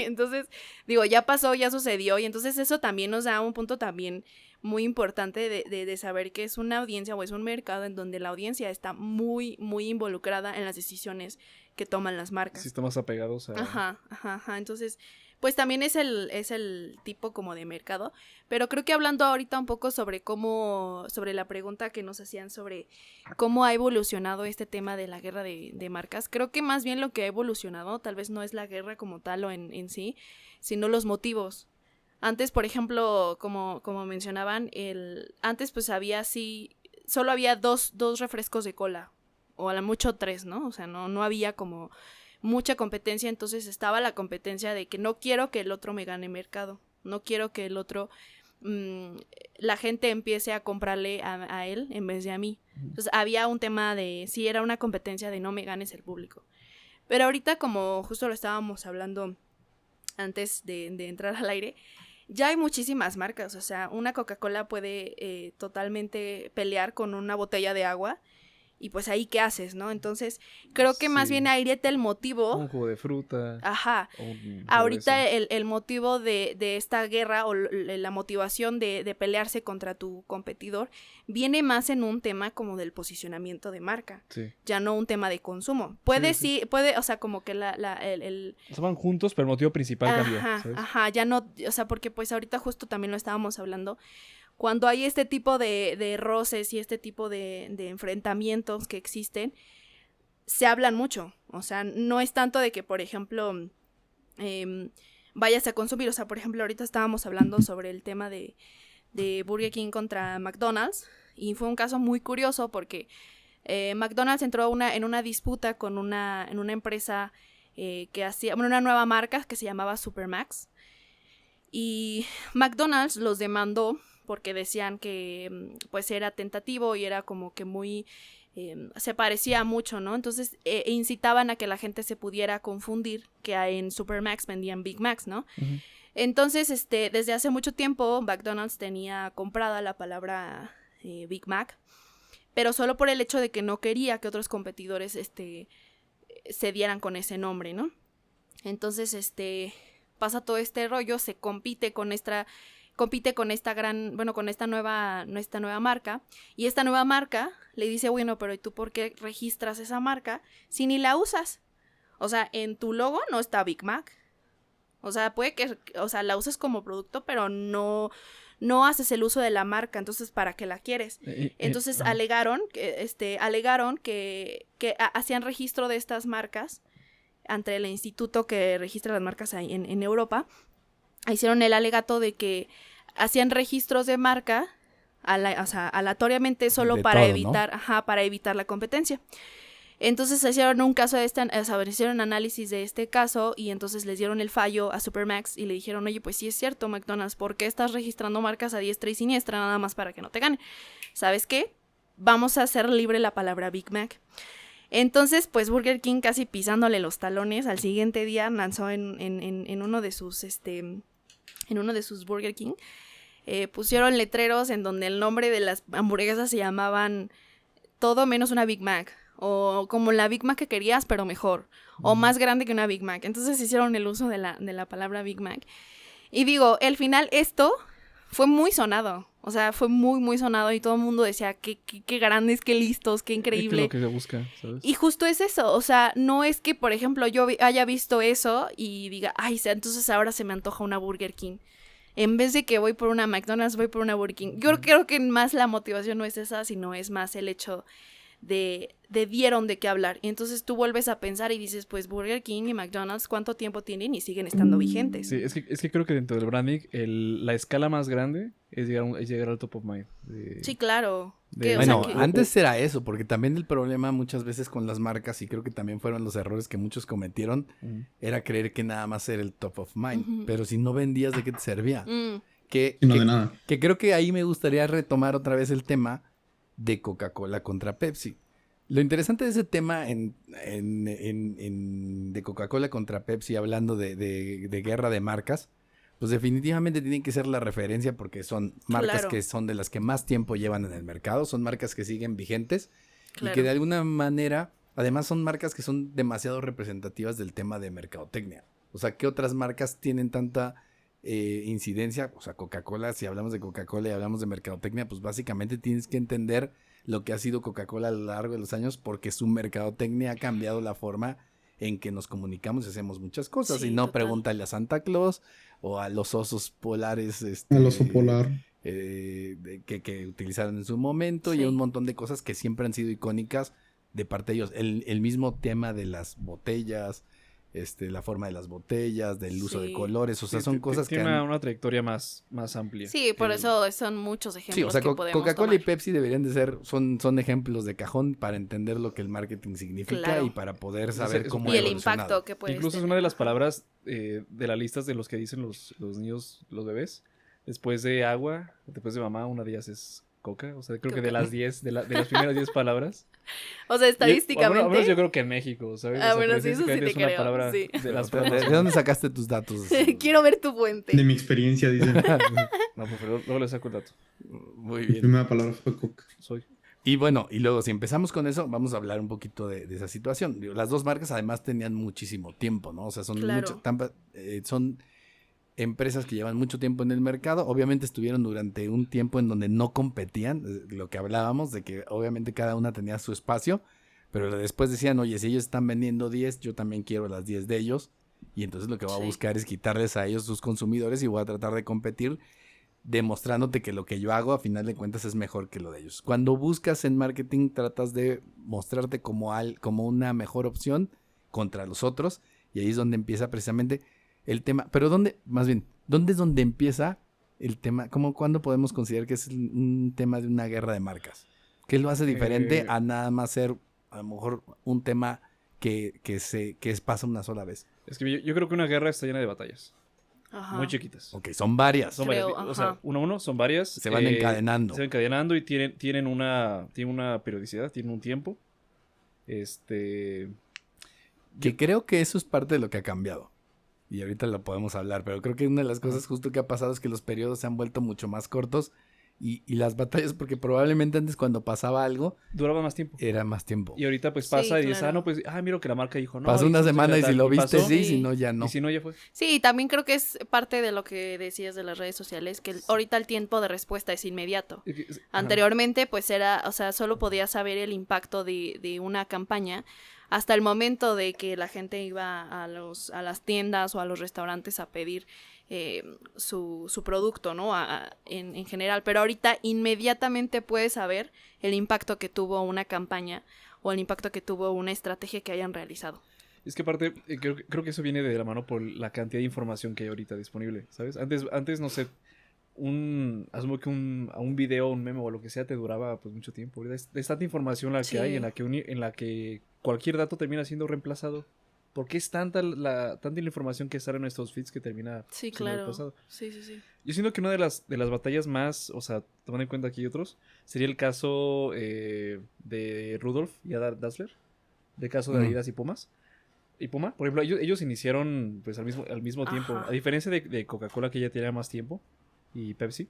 F: entonces, digo, ya pasó, ya sucedió, y entonces eso también nos da un punto también muy importante de saber que es una audiencia o es un mercado en donde la audiencia está muy, muy involucrada en las decisiones que toman las marcas.
E: Sí, estamos apegados a...
F: Ajá. Entonces, pues también es el tipo como de mercado. Pero creo que hablando ahorita un poco sobre sobre la pregunta que nos hacían sobre cómo ha evolucionado este tema de la guerra de marcas, creo que más bien lo que ha evolucionado tal vez no es la guerra como tal o en sí, sino los motivos. Antes, por ejemplo, como mencionaban, antes pues solo había dos refrescos de cola, o a lo mucho 3, ¿no? O sea, no había como mucha competencia, entonces estaba la competencia de que no quiero que el otro me gane mercado, no quiero que el otro, la gente empiece a comprarle a él en vez de a mí. Entonces había un tema sí, era una competencia de no me ganes el público. Pero ahorita, como justo lo estábamos hablando antes de entrar al aire, ya hay muchísimas marcas, o sea, una Coca-Cola puede totalmente pelear con una botella de agua. Y pues ahí, ¿qué haces, no? Entonces, creo que más
E: Sí.
F: bien ahí está el motivo.
E: Un jugo de fruta.
F: Ajá.
E: Un
F: Ahorita
E: cerveza.
F: el motivo de esta guerra o la motivación de pelearse contra tu competidor viene más en un tema como del posicionamiento de marca.
E: Sí.
F: Ya no un tema de consumo.
E: Sí.
F: Puede, o sea, como que
E: Estaban juntos, pero el motivo principal cambió, ¿sabes?
F: Ajá, ya no, o sea, porque pues ahorita justo también lo estábamos hablando. Cuando hay este tipo de roces y este tipo de enfrentamientos que existen, se hablan mucho. O sea, no es tanto de que, por ejemplo, vayas a consumir. O sea, por ejemplo, ahorita estábamos hablando sobre el tema de Burger King contra McDonald's. Y fue un caso muy curioso porque McDonald's entró en una disputa en una empresa que hacía, una nueva marca que se llamaba Supermax. Y McDonald's los demandó porque decían que pues era tentativo y era como que muy... se parecía mucho, ¿no? Entonces incitaban a que la gente se pudiera confundir que en Supermax vendían Big Macs, ¿no? Uh-huh. Entonces, desde hace mucho tiempo McDonald's tenía comprada la palabra Big Mac, pero solo por el hecho de que no quería que otros competidores se dieran con ese nombre, ¿no? Entonces, pasa todo este rollo, se compite con esta nueva marca, y esta nueva marca le dice, bueno, pero ¿y tú por qué registras esa marca si ni la usas? O sea, en tu logo no está Big Mac. O sea, puede que, o sea, la usas como producto, pero no haces el uso de la marca, entonces ¿para qué la quieres? Entonces alegaron que hacían registro de estas marcas ante el instituto que registra las marcas ahí en Europa. Hicieron el alegato de que hacían registros de marca aleatoriamente solo para todo, evitar, ¿no? Para evitar la competencia. Entonces hicieron hicieron análisis de este caso y entonces les dieron el fallo a Supermax y le dijeron, oye, pues sí es cierto, McDonald's, ¿por qué estás registrando marcas a diestra y siniestra nada más para que no te ganen? ¿Sabes qué? Vamos a hacer libre la palabra Big Mac. Entonces, pues Burger King, casi pisándole los talones, al siguiente día lanzó en uno de sus Burger King, pusieron letreros en donde el nombre de las hamburguesas se llamaban todo menos una Big Mac, o como la Big Mac que querías, pero mejor, o más grande que una Big Mac. Entonces hicieron el uso de la palabra Big Mac. Y digo, al final esto fue muy sonado. O sea, fue muy, muy sonado y todo el mundo decía qué grandes, qué listos, qué increíble.
E: Es que lo que se busca, ¿sabes?
F: Y justo es eso. O sea, no es que, por ejemplo, yo haya visto eso y diga, ay, entonces ahora se me antoja una Burger King. En vez de que voy por una McDonald's, voy por una Burger King. Yo creo que más la motivación no es esa, sino es más el hecho de dieron de qué hablar. Y entonces tú vuelves a pensar y dices, pues Burger King y McDonald's, ¿cuánto tiempo tienen y siguen estando vigentes?
E: Sí, es que creo que dentro del branding la escala más grande es llegar al top of mind.
F: Sí, claro.
C: Antes era eso, porque también el problema muchas veces con las marcas, y creo que también fueron los errores que muchos cometieron, era creer que nada más era el top of mind. Pero si no vendías, ¿de qué te servía?
D: De nada.
C: Que creo que ahí me gustaría retomar otra vez el tema de Coca-Cola contra Pepsi. Lo interesante de ese tema de Coca-Cola contra Pepsi, hablando de guerra de marcas, pues definitivamente tienen que ser la referencia porque son marcas que son de las que más tiempo llevan en el mercado, son marcas que siguen vigentes y que de alguna manera, además son marcas que son demasiado representativas del tema de mercadotecnia. O sea, ¿qué otras marcas tienen tanta incidencia? O sea, Coca-Cola, si hablamos de Coca-Cola y hablamos de mercadotecnia, pues básicamente tienes que entender lo que ha sido Coca-Cola a lo largo de los años, porque su mercadotecnia ha cambiado la forma en que nos comunicamos y hacemos muchas cosas. Sí, y no, pregúntale a Santa Claus o a los osos polares.
D: El oso polar.
C: Que utilizaron en su momento, y un montón de cosas que siempre han sido icónicas de parte de ellos. El mismo tema de las botellas, la forma de las botellas, del uso de colores, o sea, son cosas que
E: tiene una trayectoria más amplia.
F: Sí, por eso son muchos ejemplos. Sí, o sea,
C: que Coca-Cola y Pepsi deberían de ser, son ejemplos de cajón para entender lo que el marketing significa y para poder saber cómo
F: y el impacto que puede
E: incluso
F: tener.
E: Es una de las palabras de las listas de los que dicen los niños, los bebés. Después de agua, después de mamá, una de ellas es Coca. O sea, creo que de las 10, de las primeras 10 palabras.
F: O sea, estadísticamente.
E: Al menos yo creo que en México, ¿sabes?
F: Bueno, sí, eso sí te creo.
E: Palabra
F: sí.
E: De las
C: ¿De dónde sacaste tus datos?
F: Quiero ver tu fuente.
D: De mi experiencia, dicen.
E: No, pero luego le saco el dato.
C: Muy bien.
D: La primera palabra fue Coca.
C: Y bueno, y luego si empezamos con eso, vamos a hablar un poquito de esa situación. Las dos marcas además tenían muchísimo tiempo, ¿no? O sea, son son empresas que llevan mucho tiempo en el mercado. Obviamente estuvieron durante un tiempo en donde no competían, lo que hablábamos, de que obviamente cada una tenía su espacio, pero después decían, oye, si ellos están vendiendo 10, yo también quiero las 10 de ellos, y entonces lo que voy a buscar es quitarles a ellos sus consumidores y voy a tratar de competir demostrándote que lo que yo hago a final de cuentas es mejor que lo de ellos. Cuando buscas en marketing tratas de mostrarte como una mejor opción contra los otros, y ahí es donde empieza precisamente el tema. Pero ¿dónde es donde empieza el tema, cuándo podemos considerar que es un tema de una guerra de marcas? ¿Qué lo hace diferente a nada más ser a lo mejor un tema que pasa una sola vez?
E: Es que yo creo que una guerra está llena de batallas.
F: Ajá.
E: Muy chiquitas.
C: Ok, son varias.
E: Son
F: Creo,
E: varias. O sea,
F: ajá.
E: uno a uno, son varias.
C: Se van encadenando.
E: Se van encadenando y tienen una periodicidad, tienen un tiempo.
C: Que creo que eso es parte de lo que ha cambiado. Y ahorita lo podemos hablar, pero creo que una de las cosas justo que ha pasado es que los periodos se han vuelto mucho más cortos y las batallas, porque probablemente antes cuando pasaba algo,
E: Duraba más tiempo.
C: era más tiempo.
E: Y ahorita pues
F: Sí,
E: pasa y dices,
F: claro.
E: no, pues, mira que la marca dijo, no.
C: Pasó
E: y
C: una
E: si
C: semana y
E: tal,
C: si lo viste,
E: pasó,
C: sí,
F: Sí.
C: si no, ya no.
E: Y si no, ya fue.
F: Sí, también creo que es parte de lo que decías de las redes sociales, que ahorita el tiempo de respuesta es inmediato.
E: Ajá.
F: Anteriormente, pues era, o sea, solo podías saber el impacto de una campaña hasta el momento de que la gente iba a las tiendas o a los restaurantes a pedir su producto, ¿no? En general. Pero ahorita inmediatamente puedes saber el impacto que tuvo una campaña o el impacto que tuvo una estrategia que hayan realizado.
E: Es que aparte, creo que eso viene de la mano por la cantidad de información que hay ahorita disponible, ¿sabes? Antes no sé, asumo que un video, un meme o lo que sea te duraba pues mucho tiempo. Ahorita es tanta información la que
F: Sí.
E: hay en la que cualquier dato termina siendo reemplazado. Porque es tanta la información que sale en nuestros feeds que termina
F: Sí,
E: siendo
F: claro.
E: reemplazado.
F: Sí, sí, sí.
E: Yo siento que una de las batallas más, o sea, tomando en cuenta que hay otros, sería el caso de Rudolf y Adar Dassler, del caso de Adidas y Pumas. Y Puma, por ejemplo, ellos iniciaron pues al mismo tiempo.
F: Ajá.
E: A diferencia de Coca-Cola, que ya tenía más tiempo, y Pepsi,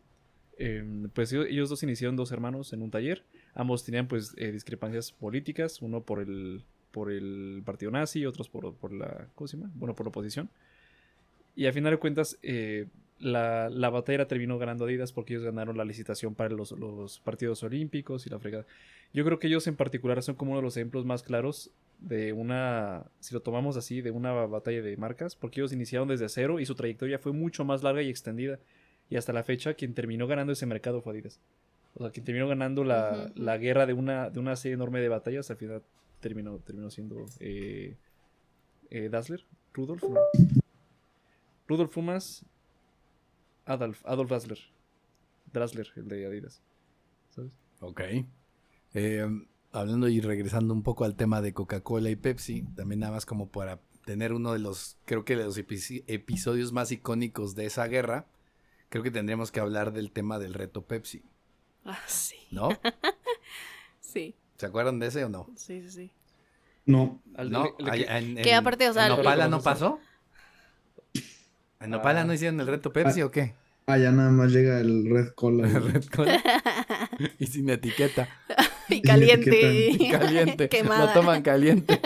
E: pues ellos dos iniciaron, dos hermanos en un taller. Ambos tenían pues discrepancias políticas, uno por el partido nazi, otros por la, ¿cómo se llama? Bueno, por la oposición. Y al final de cuentas, la batalla terminó ganando Adidas porque ellos ganaron la licitación para los partidos olímpicos y la fregada. Yo creo que ellos en particular son como uno de los ejemplos más claros de si lo tomamos así, de una batalla de marcas, porque ellos iniciaron desde cero y su trayectoria fue mucho más larga y extendida. Y hasta la fecha, quien terminó ganando ese mercado fue Adidas. O sea, quien terminó ganando la guerra de una serie enorme de batallas, al final terminó siendo Dassler, Rudolf Pumas, Adolf Dassler, el de Adidas, ¿sabes?
C: Ok. Hablando y regresando un poco al tema de Coca-Cola y Pepsi, también nada más como para tener uno de los, creo que de los episodios más icónicos de esa guerra, creo que tendríamos que hablar del tema del reto Pepsi,
F: Ah, sí.
C: ¿no?
F: Sí,
C: ¿Se acuerdan de ese o no?
F: sí, sí, sí.
D: No,
C: ¿No?
F: Que aparte, o sea,
C: ¿En Nopala no
E: ¿no
C: pasó? ¿En Nopala no hicieron el reto Pepsi o qué?
D: allá nada más llega el Red Cola.
C: El Red Cola. Y sin etiqueta.
F: Y caliente.
C: Y caliente.
F: Quemada.
C: Lo toman caliente.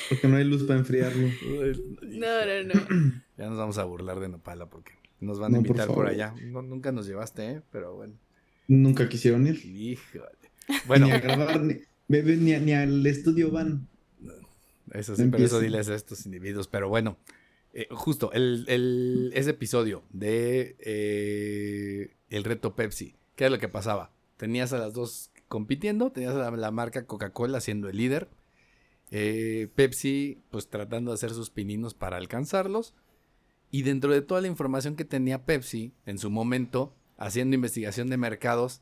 D: Porque no hay luz para enfriarlo.
F: No.
C: Ya nos vamos a burlar de Nopala porque nos van a
D: No, por
C: invitar por
D: favor.
C: allá. No, nunca nos llevaste, pero bueno.
D: Nunca quisieron ir.
C: Híjole.
D: Ni
C: Bueno,
D: a grabar, ni al estudio van.
C: eso sí, pero eso
D: Empiecen.
C: diles a estos individuos. Pero bueno, justo ese episodio de el reto Pepsi, ¿qué es lo que pasaba? Tenías a las dos compitiendo, tenías a la marca Coca-Cola siendo el líder, Pepsi pues tratando de hacer sus pininos para alcanzarlos, y dentro de toda la información que tenía Pepsi en su momento, haciendo investigación de mercados,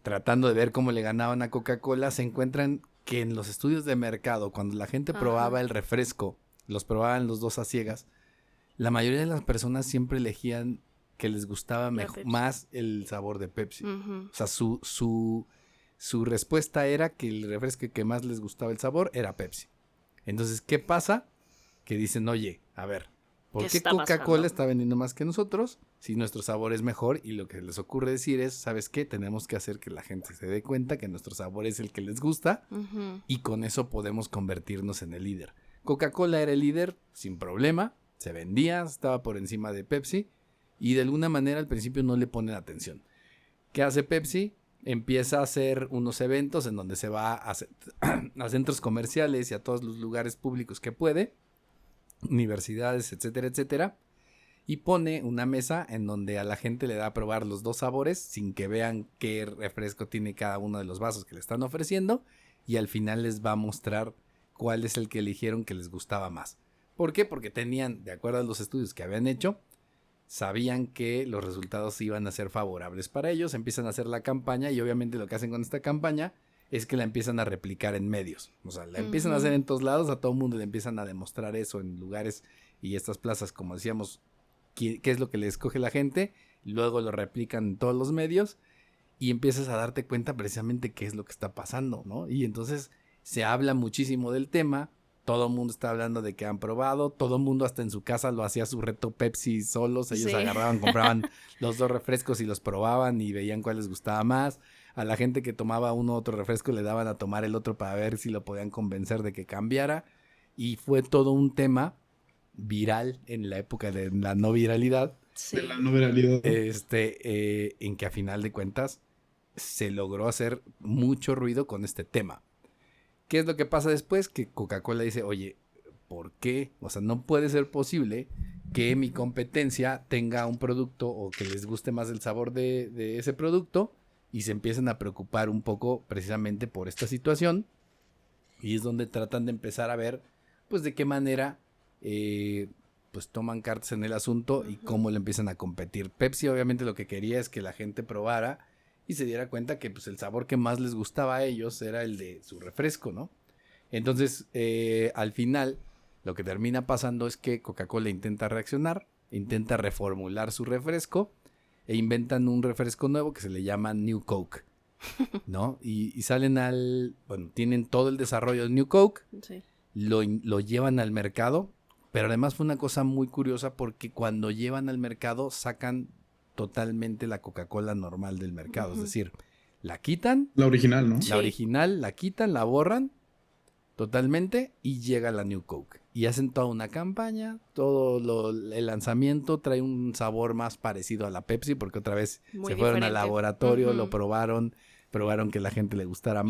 C: tratando de ver cómo le ganaban a Coca-Cola, se encuentran que en los estudios de mercado, cuando la gente probaba el refresco, los probaban los dos a ciegas, la mayoría de las personas siempre elegían que les gustaba más el sabor de Pepsi.
F: Ujú.
C: O sea, su respuesta era que el refresco que más les gustaba el sabor era Pepsi. Entonces, ¿qué pasa? Que dicen, oye, a ver, ¿por
F: ¿Qué
C: qué
F: está
C: Coca-Cola
F: pasando?
C: está vendiendo más que nosotros si nuestro sabor es mejor? Y lo que les ocurre decir es, ¿sabes qué? Tenemos que hacer que la gente se dé cuenta que nuestro sabor es el que les gusta
F: Ujú.
C: y con eso podemos convertirnos en el líder. Coca-Cola era el líder sin problema, se vendía, estaba por encima de Pepsi y de alguna manera al principio no le ponen atención. ¿Qué hace Pepsi? Empieza a hacer unos eventos en donde se va a centros comerciales y a todos los lugares públicos que puede, universidades, etcétera, etcétera, y pone una mesa en donde a la gente le da a probar los dos sabores sin que vean qué refresco tiene cada uno de los vasos que le están ofreciendo, y al final les va a mostrar cuál es el que eligieron que les gustaba más. ¿Por qué? Porque tenían, de acuerdo a los estudios que habían hecho, sabían que los resultados iban a ser favorables para ellos, empiezan a hacer la campaña y obviamente lo que hacen con esta campaña es que la empiezan a replicar en medios. O sea, la empiezan a hacer en todos lados, a todo el mundo le empiezan a demostrar eso en lugares y estas plazas, como decíamos, qué es lo que le escoge la gente, luego lo replican en todos los medios y empiezas a darte cuenta precisamente qué es lo que está pasando, ¿no? Y entonces se habla muchísimo del tema, todo el mundo está hablando de que han probado, todo el mundo hasta en su casa lo hacía su reto Pepsi solos, ellos agarraban, compraban los 2 refrescos y los probaban y veían cuál les gustaba más. A la gente que tomaba uno u otro refresco le daban a tomar el otro para ver si lo podían convencer de que cambiara. Y fue todo un tema viral en la época de la no viralidad.
F: Sí.
D: De la no viralidad.
C: En que a final de cuentas se logró hacer mucho ruido con este tema. ¿Qué es lo que pasa después? Que Coca-Cola dice, oye, ¿por qué? O sea, no puede ser posible que mi competencia tenga un producto o que les guste más el sabor de ese producto y se empiecen a preocupar un poco precisamente por esta situación. Y es donde tratan de empezar a ver, pues, de qué manera, pues, toman cartas en el asunto y cómo le empiezan a competir. Pepsi, obviamente, lo que quería es que la gente probara y se diera cuenta que, pues, el sabor que más les gustaba a ellos era el de su refresco, ¿no? Entonces, al final, lo que termina pasando es que Coca-Cola intenta reaccionar, intenta reformular su refresco e inventan un refresco nuevo que se le llama New Coke, ¿no? Y salen bueno, tienen todo el desarrollo de New Coke,
F: Sí.
C: lo llevan al mercado, pero además fue una cosa muy curiosa porque cuando llevan al mercado sacan totalmente la Coca-Cola normal del mercado, es decir, la quitan,
D: La original, ¿no?
C: la original, la quitan, la borran totalmente y llega la New Coke. Y hacen toda una campaña, el lanzamiento trae un sabor más parecido a la Pepsi porque otra vez
F: Muy
C: se fueron al
F: diferente.
C: laboratorio, lo probaron que la gente le gustara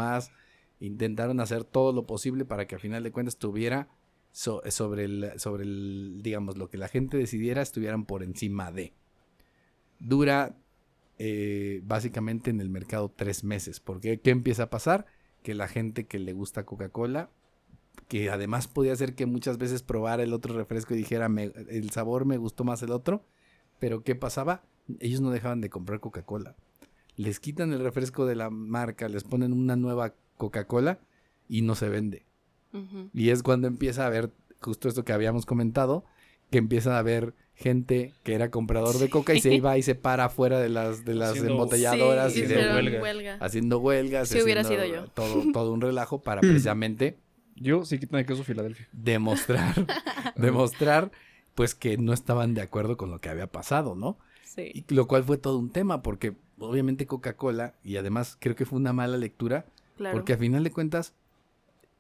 C: intentaron hacer todo lo posible para que al final de cuentas estuviera sobre el, digamos, lo que la gente decidiera, estuvieran por encima de. Dura básicamente en el mercado 3 meses, porque ¿qué empieza a pasar? Que la gente que le gusta Coca-Cola, que además podía ser que muchas veces probara el otro refresco y dijera, el sabor me gustó más el otro, pero ¿qué pasaba? Ellos no dejaban de comprar Coca-Cola. Les quitan el refresco de la marca, les ponen una nueva Coca-Cola y no se vende. Y es cuando empieza a haber justo esto que habíamos comentado, que empieza a haber gente que era comprador de Coca y se iba y se para afuera de las embotelladoras
F: sí,
C: y
E: huelga.
C: haciendo huelgas.
F: Sí, hubiera sido yo.
C: Todo un relajo para precisamente
E: Yo sí quitan el queso Filadelfia.
C: demostrar pues que no estaban de acuerdo con lo que había pasado, ¿no?
F: Sí.
C: Y lo cual fue todo un tema porque obviamente Coca-Cola, y además creo que fue una mala lectura,
F: Claro.
C: porque a final de cuentas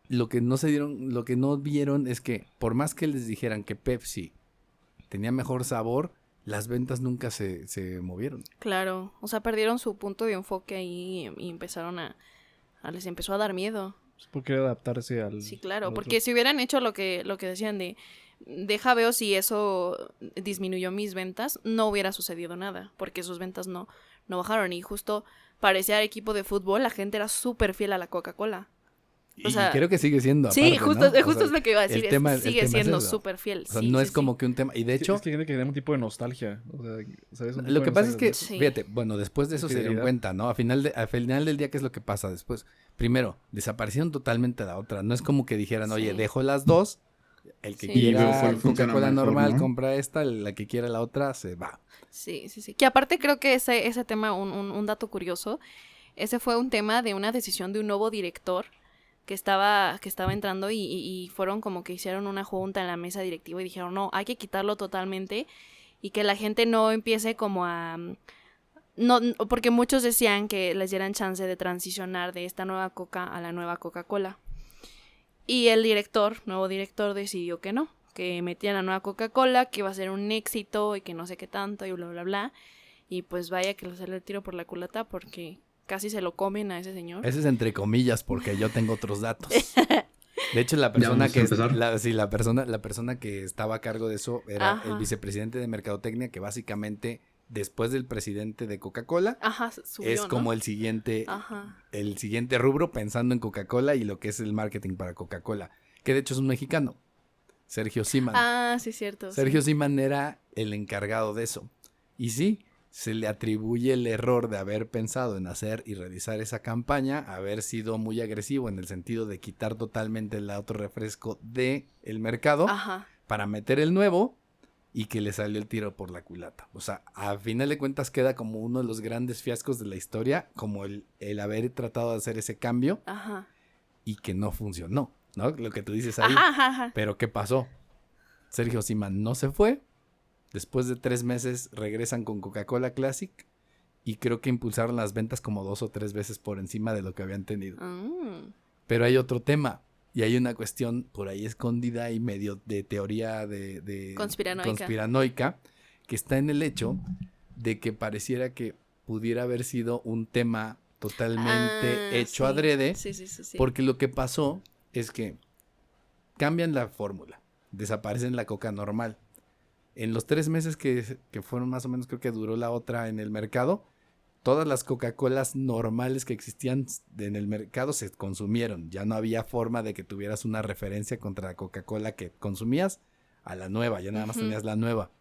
C: lo que no vieron es que por más que les dijeran que Pepsi tenía mejor sabor, las ventas nunca se movieron.
F: Claro. O sea, perdieron su punto de enfoque ahí y empezaron les empezó a dar miedo.
E: Es porque adaptarse al...
F: Sí, claro,
E: al otro.
F: porque si hubieran hecho lo que decían deja veo si eso disminuyó mis ventas, no hubiera sucedido nada, porque sus ventas no bajaron y justo parecía equipo de fútbol, la gente era súper fiel a la Coca-Cola. O sea,
C: y creo que sigue siendo
F: sí,
C: aparte,
F: justo,
C: ¿no? O sea,
F: es lo que iba a decir,
C: el tema
F: sigue
C: es
F: siendo
C: eso.
F: súper fiel.
C: O sea,
F: sí,
C: no
F: sí,
C: es
F: sí.
C: como que un tema, y de hecho
E: Es que tiene que tener un tipo de nostalgia. O sea, ¿sabes? Un tipo
C: lo
E: de
C: que pasa es que,
E: nostalgia.
F: Sí.
C: fíjate, bueno, después de eso se dieron
E: Fidelidad.
C: cuenta, ¿no? Al final del día, ¿qué es lo que pasa después? Primero, desaparecieron totalmente la otra. No es como que dijeran, oye,
F: Sí.
C: dejo las dos, el que
F: Sí.
D: Y
C: quiera
D: funciona
C: Coca-Cola
D: mejor,
C: normal,
D: ¿no?
C: compra esta, la que quiera la otra, se va.
F: Sí. Que aparte creo que ese tema, un dato curioso, ese fue un tema de una decisión de un nuevo director que estaba entrando y fueron como que hicieron una junta en la mesa directiva y dijeron, no, hay que quitarlo totalmente y que la gente no empiece como a... No, porque muchos decían que les dieran chance de transicionar de esta nueva Coca a la nueva Coca-Cola. Y el nuevo director decidió que no, que metían la nueva Coca-Cola, que iba a ser un éxito y que no sé qué tanto y bla, bla, bla. Y pues vaya que le sale el tiro por la culata porque casi se lo comen a ese señor.
C: Ese es entre comillas, porque yo tengo otros datos. De hecho, la
D: Ya
C: persona
D: vamos a empezar.
C: la persona que estaba a cargo de eso era
F: Ajá.
C: el vicepresidente de Mercadotecnia, que básicamente, después del presidente de Coca-Cola,
F: Ajá, subió,
C: es
F: ¿no?
C: como el siguiente
F: Ajá.
C: rubro pensando en Coca-Cola y lo que es el marketing para Coca-Cola, que de hecho es un mexicano. Sergio Siman.
F: Ah, sí, cierto.
C: Sergio
F: sí.
C: Siman era el encargado de eso. Y sí, se le atribuye el error de haber pensado en hacer y realizar esa campaña, haber sido muy agresivo en el sentido de quitar totalmente el otro refresco del mercado
F: Ajá.
C: para meter el nuevo y que le salió el tiro por la culata. O sea, a final de cuentas queda como uno de los grandes fiascos de la historia, como el haber tratado de hacer ese cambio
F: Ajá.
C: y que no funcionó, ¿no? Lo que tú dices ahí.
F: Ajá, ajá, ajá.
C: Pero ¿qué pasó? Sergio Siman no se fue. Después de 3 meses regresan con Coca-Cola Classic y creo que impulsaron las ventas como 2 o 3 veces por encima de lo que habían tenido. Pero hay otro tema y hay una cuestión por ahí escondida y medio de teoría de conspiranoica que está en el hecho de que pareciera que pudiera haber sido un tema totalmente hecho
F: sí.
C: adrede,
F: Sí.
C: porque lo que pasó es que cambian la fórmula, desaparecen la coca normal. En los 3 meses que fueron más o menos, creo que duró la otra en el mercado, todas las Coca-Colas normales que existían en el mercado se consumieron. Ya no había forma de que tuvieras una referencia contra la Coca-Cola que consumías a la nueva, ya nada más tenías la nueva.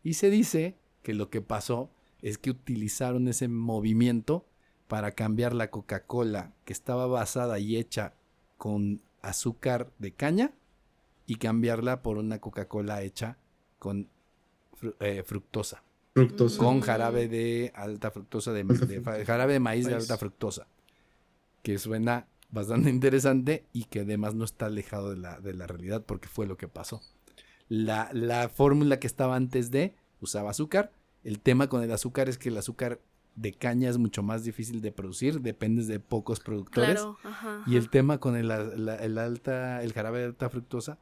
C: Y se dice que lo que pasó es que utilizaron ese movimiento para cambiar la Coca-Cola que estaba basada y hecha con azúcar de caña y cambiarla por una Coca-Cola hecha con fructosa. Con jarabe de alta fructosa, jarabe de maíz de alta fructosa. Que suena bastante interesante y que además no está alejado de la realidad porque fue lo que pasó. La fórmula que estaba antes de usaba azúcar. El tema con el azúcar es que el azúcar de caña es mucho más difícil de producir, dependes de pocos productores.
F: Claro, ajá.
C: Y el tema con el jarabe de alta fructosa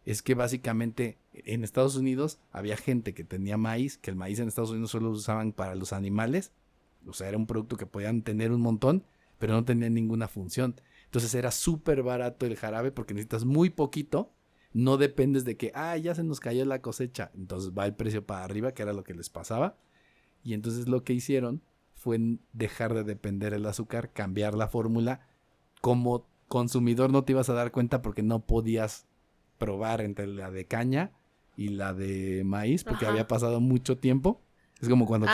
C: es que básicamente en Estados Unidos había gente que tenía maíz, que el maíz en Estados Unidos solo lo usaban para los animales, o sea, era un producto que podían tener un montón, pero no tenía ninguna función. Entonces era súper barato el jarabe porque necesitas muy poquito, no dependes de que, ya se nos cayó la cosecha, entonces va el precio para arriba, que era lo que les pasaba, y entonces lo que hicieron fue dejar de depender del azúcar, cambiar la fórmula. Como consumidor no te ibas a dar cuenta porque no podías probar entre la de caña y la de maíz porque había pasado mucho tiempo. Es como cuando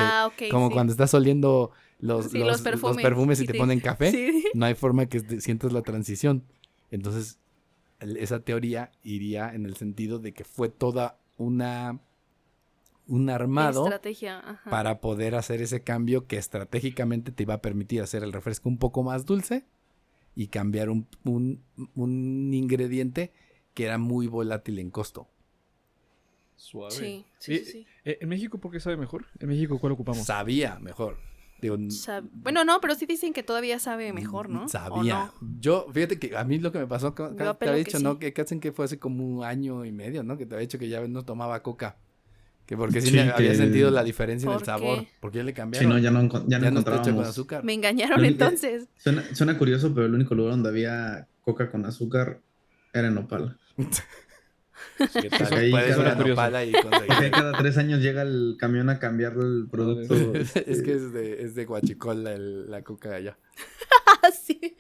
C: cuando estás oliendo los perfumes y te ponen café. Sí. No hay forma que sientas la transición. Entonces, esa teoría iría en el sentido de que fue toda un armado
F: estrategia,
C: para poder hacer ese cambio que estratégicamente te iba a permitir hacer el refresco un poco más dulce y cambiar un ingrediente que era muy volátil en costo.
E: Suave.
F: Sí.
E: ¿En México por qué sabe mejor? ¿En México cuál ocupamos?
C: Sabía mejor.
F: Bueno, no, pero sí dicen que todavía sabe mejor, ¿no?
C: Sabía.
F: ¿O no?
C: Yo, fíjate que a mí lo que me pasó, te había dicho,
F: sí.
C: ¿no? Que hacen que fue hace como 1 año y medio, ¿no? Que te había dicho que ya no tomaba coca. Que porque sí me había sentido la diferencia en el sabor. Porque ya le cambiaron.
D: Sí, no, ya no
C: está hecho con
D: encontrábamos.
C: azúcar.
F: Me engañaron entonces.
D: Suena curioso, pero el único lugar donde había coca con azúcar era en Nopala.
C: Puedes ir a Nopala y conseguir.
D: Cada 3 años llega el camión a cambiar el producto.
C: Es que es de Huachicol la coca de allá.
F: Sí.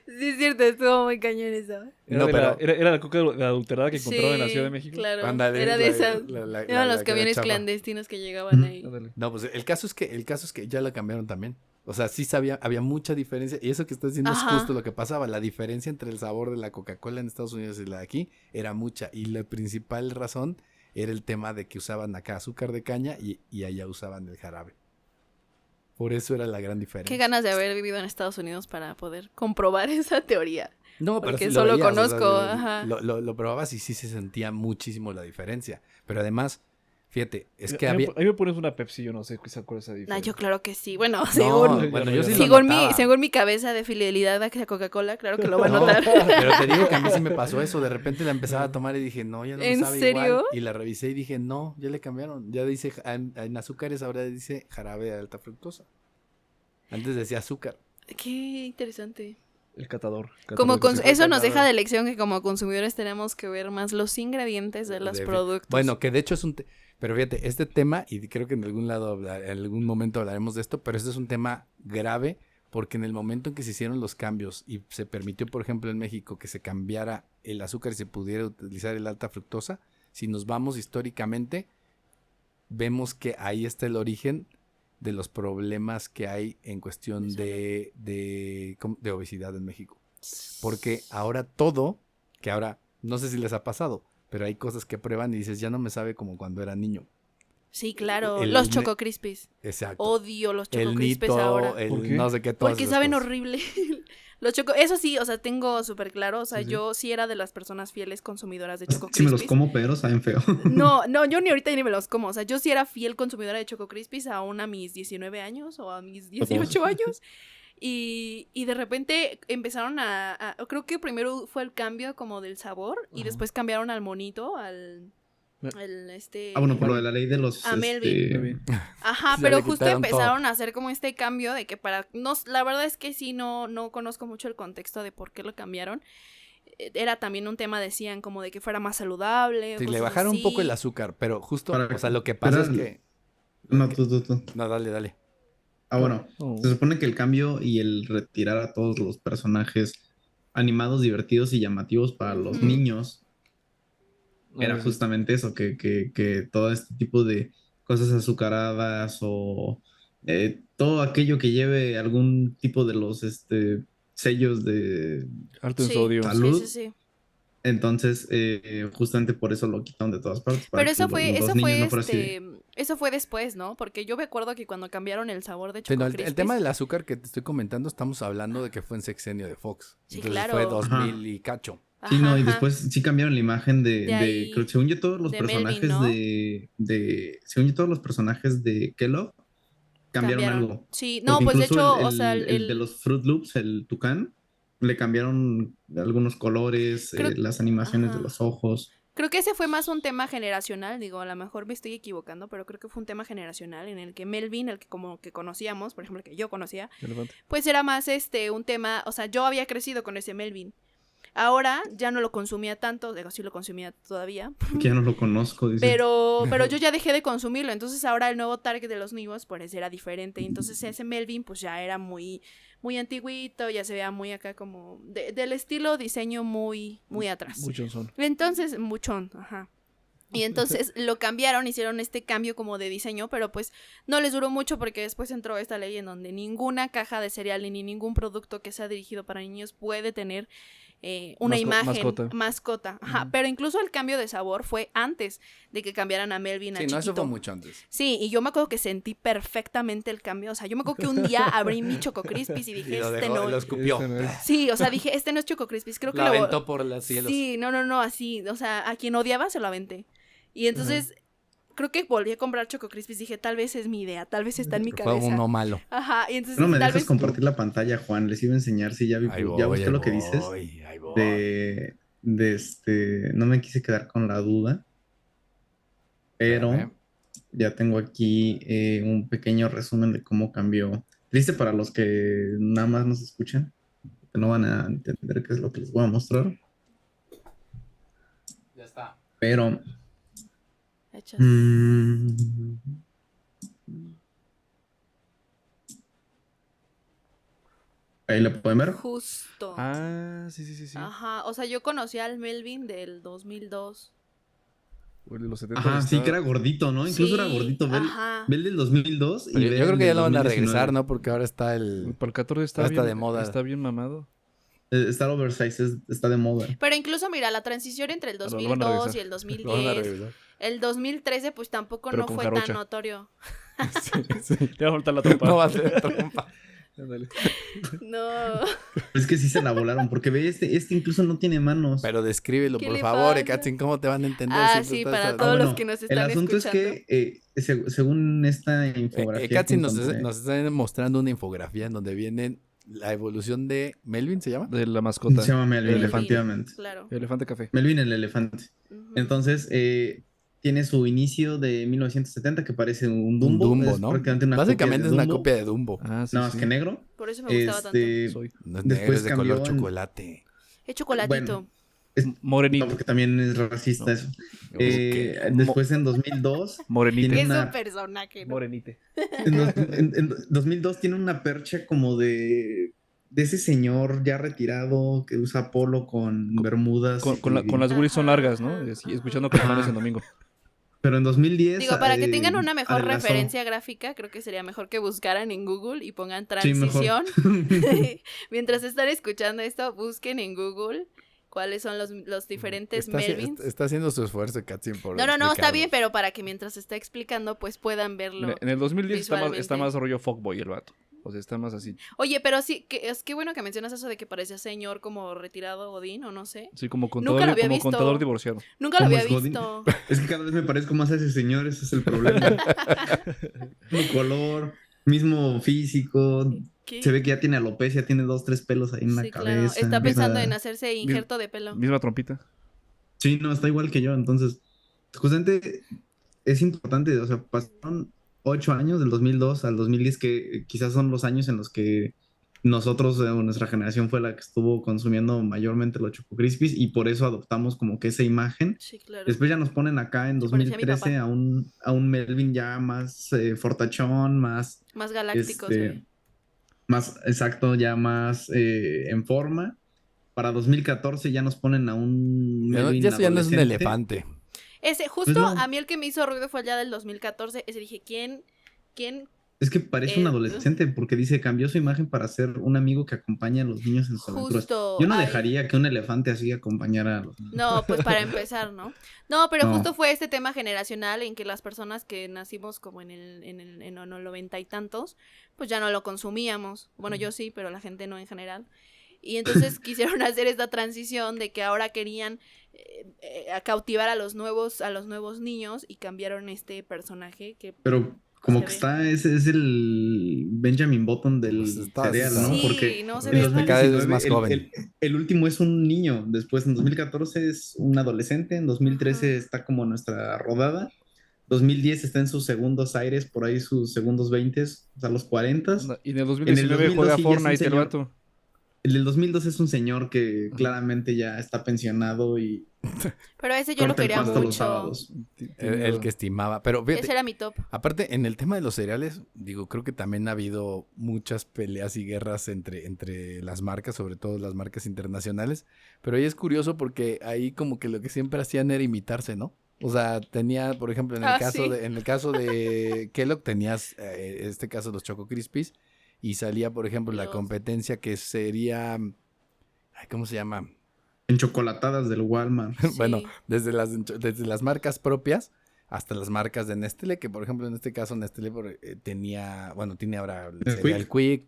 E: Sí,
F: es cierto, estuvo muy cañón eso.
E: Era la coca adulterada que encontraron en la Ciudad de México.
F: Claro.
C: Ándale,
F: era de esas. Eran los camiones clandestinos que llegaban ahí.
C: No, pues el caso es que ya la cambiaron también. O sea, sí había mucha diferencia. Y eso que estás diciendo es justo lo que pasaba. La diferencia entre el sabor de la Coca-Cola en Estados Unidos y la de aquí era mucha. Y la principal razón era el tema de que usaban acá azúcar de caña y allá usaban el jarabe. Por eso era la gran diferencia.
F: Qué ganas de haber vivido en Estados Unidos para poder comprobar esa teoría.
C: No, pero
F: porque
C: sí
F: solo
C: veías,
F: conozco.
C: O sea, lo probabas y sí se sentía muchísimo la diferencia. Pero además, fíjate, es que había...
E: A mí me pones una Pepsi, yo no sé cuál es esa diferencia.
F: No, yo claro que sí. Bueno,
C: yo sí lo notaba.
F: según mi cabeza de fidelidad a Coca-Cola, claro que lo va a notar.
C: Pero te digo que a mí sí me pasó eso. De repente la empezaba a tomar y dije, no, ya no me sabe
F: serio?
C: igual. Y la revisé y dije, no, ya le cambiaron. Ya dice, en azúcares ahora dice jarabe de alta fructosa. Antes decía azúcar.
F: Qué interesante.
E: El catador.
F: Eso nos deja de lección que como consumidores tenemos que ver más los ingredientes de los productos.
C: Bueno, que de hecho es pero fíjate, este tema, y creo que en algún momento hablaremos de esto, pero este es un tema grave porque en el momento en que se hicieron los cambios y se permitió, por ejemplo, en México que se cambiara el azúcar y se pudiera utilizar el alta fructosa, si nos vamos históricamente, vemos que ahí está el origen de los problemas que hay en cuestión de obesidad en México. Porque ahora todo, que ahora no sé si les ha pasado, pero hay cosas que prueban y dices, ya no me sabe como cuando era niño.
F: Sí, claro, los Choco Crispies.
C: Exacto.
F: Odio los Choco
C: El
F: Crispies
C: Nito,
F: ahora.
C: el
E: ¿Por qué?
C: no sé qué, todas
F: Porque
C: esas
F: saben
C: cosas.
F: horrible. Los Choco, eso sí, o sea, tengo súper claro, o sea,
E: Sí, sí.
F: yo sí era de las personas fieles consumidoras de Choco
D: Si me los
F: Crispies.
D: como, pero saben feo.
F: No, yo ni ahorita ni me los como, o sea, yo sí era fiel consumidora de Choco Crispies aún a mis 19 años o a mis 18 años. Y de repente empezaron creo que primero fue el cambio como del sabor y
E: Ajá.
F: después cambiaron al monito,
D: Bueno, por lo de la ley de los...
F: A Melvin. Ajá,
C: Ya
F: pero
C: le
F: justo
C: quitaron
F: empezaron a hacer como este cambio de que la verdad es que sí no conozco mucho el contexto de por qué lo cambiaron. Era también un tema, decían, como de que fuera más saludable.
C: Sí, le
F: cosas
C: bajaron un poco
F: así.
C: el azúcar, pero justo,
D: Para-
C: o sea, lo que pasa es
D: pero-
C: que...
D: No, tú.
C: No, dale.
D: Ah, bueno.
E: Oh.
D: Se supone que el cambio y el retirar a todos los personajes animados, divertidos y llamativos para los
F: Ujú.
D: niños era
E: Ah, sí.
D: justamente eso, que todo este tipo de cosas azucaradas o todo aquello que lleve algún tipo de los sellos de...
E: Alto en
F: Sí,
E: sodio.
D: Salud.
F: Sí.
D: Entonces, justamente por eso lo quitaron de todas partes. Para
F: Pero eso
D: que
F: fue,
D: los
F: eso
D: niños
F: fue
D: no fueran así de-
F: eso fue después, ¿no? Porque yo me acuerdo que cuando cambiaron el sabor de
C: Sí,
F: Choco
C: no, el
F: Crispies,
C: tema del azúcar que te estoy comentando, estamos hablando de que fue en sexenio de Fox.
F: Sí,
C: Entonces
F: claro.
C: fue
D: Ajá.
C: 2000 y cacho.
D: Sí, no, y
F: ajá,
D: después sí cambiaron la imagen
F: De ahí,
D: creo que según yo todos los
F: de Melvin,
D: personajes
F: ¿no?
D: según yo todos los personajes de Kellogg cambiaron algo.
F: Sí, no,
D: Porque
F: pues de
D: incluso
F: hecho, o sea,
D: el de los Fruit Loops, el tucán, le cambiaron algunos colores,
F: Creo-
D: las animaciones de
F: ajá.
D: los ojos.
F: creo que ese fue más un tema generacional, digo, a lo mejor me estoy equivocando, pero creo que fue un tema generacional en el que Melvin, el que como que conocíamos, por ejemplo, que yo conocía,
E: Elefante.
F: pues era más un tema, o sea, yo había crecido con ese Melvin. Ahora ya no lo consumía tanto, digo, sí lo consumía todavía,
D: Que ya no lo conozco, dice.
F: pero yo ya dejé de consumirlo, entonces ahora el nuevo target de los niños pues era diferente, entonces ese Melvin pues ya era muy muy antiguito, ya se veía muy acá como del estilo diseño muy atrás.
E: Muchos son.
F: Entonces, muchón, ajá. Y entonces lo cambiaron, hicieron este cambio como de diseño, pero pues no les duró mucho porque después entró esta ley en donde ninguna caja de cereal ni ningún producto que sea dirigido para niños puede tener una imagen, mascota. Ajá, pero incluso el cambio de sabor fue antes de que cambiaran a Melvin a
C: Sí, no,
F: chiquito.
C: eso fue mucho antes.
F: Sí, y yo me acuerdo que sentí perfectamente el cambio, o sea, yo me acuerdo que un día abrí mi Choco Crispies y dije,
C: Y lo
F: este
C: dejó,
F: no.
C: lo escupió.
E: Este no es.
F: Sí, o sea, dije, este no es Choco Crispies, creo que
C: Lo
F: lo
C: aventó por los cielos.
F: Sí, no, así, o sea, a quien odiaba se lo aventé. Y entonces, creo que volví a comprar Choco Crispies, dije, tal vez es mi idea, tal vez está en mi
C: Fue
F: cabeza.
C: uno malo.
F: Ajá, y entonces
D: No me
F: tal
D: dejas
F: vez
D: compartir la pantalla, Juan. Les iba a enseñar, sí, ya
C: Ahí voy,
D: ya busqué
C: ahí
D: lo que dices.
C: voy, ahí voy.
D: No me quise quedar con la duda, pero
C: Espérame.
D: ya tengo aquí un pequeño resumen de cómo cambió. Triste para los que nada más nos escuchan, que no van a entender qué es lo que les voy a mostrar,
C: Ya está.
D: pero
F: Hechas.
D: ahí la pueden ver.
F: Justo.
E: Ah, sí.
F: Ajá, o sea, yo conocí al Melvin del 2002.
E: O el de los 70
D: Ajá, sí,
E: estaba-
D: que era gordito, ¿no? Incluso era
F: Sí,
D: gordito.
F: ajá.
D: Ve el del 2002 y
C: Pero
D: ve
C: yo creo
D: el
C: que ya
D: del
C: lo van a
D: 2019.
C: regresar, ¿no? Porque ahora está el...
E: Para el 14 está
C: Ahora está
E: bien,
C: de moda.
E: Está bien mamado.
D: Star Oversize está de moda.
F: Pero incluso, mira, la transición entre el
E: Lo van a
F: 2002
E: regresar.
F: y el
C: Lo van a
F: 2010,
C: regresar.
F: el 2013, pues tampoco
E: Pero
F: no
E: con
F: fue
E: jarocha.
F: tan notorio.
E: Sí. Le va a faltar la trompa.
C: No va a ser trompa.
E: Ándale.
F: No.
D: Es que sí se la volaron, porque ve, este incluso no tiene manos.
C: Pero descríbelo,
F: ¿Qué
C: por
F: le
C: favor,
F: pasa?
C: Ekatzin, ¿cómo te van a entender?
F: Ah,
C: tú
F: sí,
C: estás
F: para
C: a-
F: todos
D: bueno,
F: los que nos
D: el
F: están
D: asunto
F: escuchando.
D: es que, según esta infografía
C: Ekatzin
D: que
C: nos
D: encontré-
C: está mostrando una infografía en donde viene la evolución de Melvin, ¿se llama?
E: De la mascota.
D: se llama Melvin,
E: Elefante.
D: efectivamente.
F: Claro.
E: Elefante café.
D: Melvin el elefante.
F: Ujú.
D: Entonces, tiene su inicio de 1970, que parece un Dumbo.
C: Un Dumbo,
D: es
C: ¿no?
D: prácticamente una
C: Básicamente
D: copia
C: es
D: de
C: una
D: Dumbo,
C: copia de Dumbo.
E: Ah, sí.
D: nada más
E: sí.
D: que negro.
F: Por eso me gustaba tanto.
E: Soy.
C: No es
D: Después
C: negro, es de color
D: cambió en-
C: chocolate.
F: Es chocolatito.
D: Bueno. No,
E: Morenito.
D: porque también es racista
E: No.
D: eso. Después en 2002
E: Morenite.
D: tiene
F: Es
D: una...
F: un personaje, ¿no?
E: Morenite.
D: En 2002 tiene una percha como de ese señor ya retirado que usa polo con bermudas.
E: Con las guris son
F: Ajá,
E: largas, ¿no?
F: ajá,
E: Y escuchando
F: ajá.
E: canciones
D: Ajá.
E: en domingo.
D: Pero en 2010
F: Digo, para que tengan una mejor
D: adelgazó.
F: referencia gráfica, creo que sería mejor que buscaran en Google y pongan
D: Sí, mejor.
F: transición. Mientras están escuchando esto, busquen en Google cuáles son los diferentes Melvins.
C: Está haciendo su esfuerzo, Katsin, por
F: No, está
C: explicarnos.
F: bien, pero para que mientras está explicando, pues puedan verlo.
E: Mira, en el 2010 está
F: visualmente.
E: más rollo fuckboy el vato. O sea, está más así.
F: Oye, pero sí, es que bueno que mencionas eso de que parecía señor como retirado Godín, o no sé.
E: Sí, como
F: Nunca lo había
E: como
F: visto.
E: contador divorciado.
F: Nunca lo
D: ¿Cómo
F: había
D: es Godín?
F: visto.
D: Es que cada vez me parezco más a ese señor, ese es el problema. Mismo color, mismo físico.
F: ¿Qué?
D: Se ve que ya tiene alopecia, tiene 2, 3 pelos ahí en la
F: Sí, claro.
D: cabeza.
F: Está pensando
D: O sea,
F: en hacerse injerto de pelo.
E: Misma trompita.
D: Sí, no, está igual que yo. Entonces, justamente es importante, o sea, pasaron 8 años del 2002 al 2010, que quizás son los años en los que nosotros, nuestra generación fue la que estuvo consumiendo mayormente los Choco Crispies y por eso adoptamos como que esa imagen.
F: Sí, claro.
D: Después ya nos ponen acá en
F: Se parecía a mi
D: 2013 a un Melvin ya más fortachón, más,
F: Más galáctico,
D: este,
F: sí.
D: más exacto, ya más en forma. Para 2014 ya nos ponen a un Melvin
C: Ya eso ya no es un
D: adolescente.
C: elefante.
F: Ese, justo
D: no.
F: a mí el que me hizo ruido fue el ya del 2014. Ese dije, ¿quién?
D: Es que parece un adolescente porque dice, cambió su imagen para ser un amigo que acompaña a los niños en sus aventuras.
F: Justo.
D: Yo no
F: ay,
D: dejaría que un elefante así acompañara a los niños.
F: No, pues para empezar, ¿no? No, pero
D: No.
F: justo fue este tema generacional en que las personas que nacimos como en los 90 y tantos, pues ya no lo consumíamos. Bueno, yo sí, pero la gente no en general. Y entonces quisieron hacer esta transición de que ahora querían a cautivar a los nuevos niños y cambiaron este personaje que
D: Pero como
F: se
D: que
F: ve.
D: está, es el Benjamin Button del
C: Pues está-
D: cereal, ¿no?
F: Sí,
D: Porque
F: no se
D: en
F: ve tan-
C: Cada vez es
D: 2019
C: más joven.
D: el último es un niño, después en 2014 es un adolescente, en 2013
F: Ajá.
D: está como nuestra rodada, 2010 está en sus segundos aires, por ahí sus segundos 20, o sea, los 40.
E: Y en el 2019
D: En el 2002
E: juega
D: sí ya es un
E: Fortnite el
D: señor.
E: vato.
D: El del 2002 es un señor que claramente ya está pensionado y
F: Pero ese yo lo
D: corta el
F: quería
D: pasto los
F: mucho.
D: sábados.
C: El que estimaba. Pero fíjate,
F: Ese era mi top.
C: aparte, en el tema de los cereales, digo, creo que también ha habido muchas peleas y guerras entre las marcas, sobre todo las marcas internacionales. Pero ahí es curioso porque ahí como que lo que siempre hacían era imitarse, ¿no? O sea, tenía, por ejemplo, en el caso de Kellogg tenías este caso los Choco Crispies y salía, por ejemplo, la
F: Los-
C: competencia que sería, ay, ¿cómo se llama?
D: En chocolatadas del Walmart.
C: Bueno,
F: Sí.
C: desde las marcas propias hasta las marcas de Nestlé, que por ejemplo en este caso Nestlé tiene ahora el
D: El
C: cereal Quick,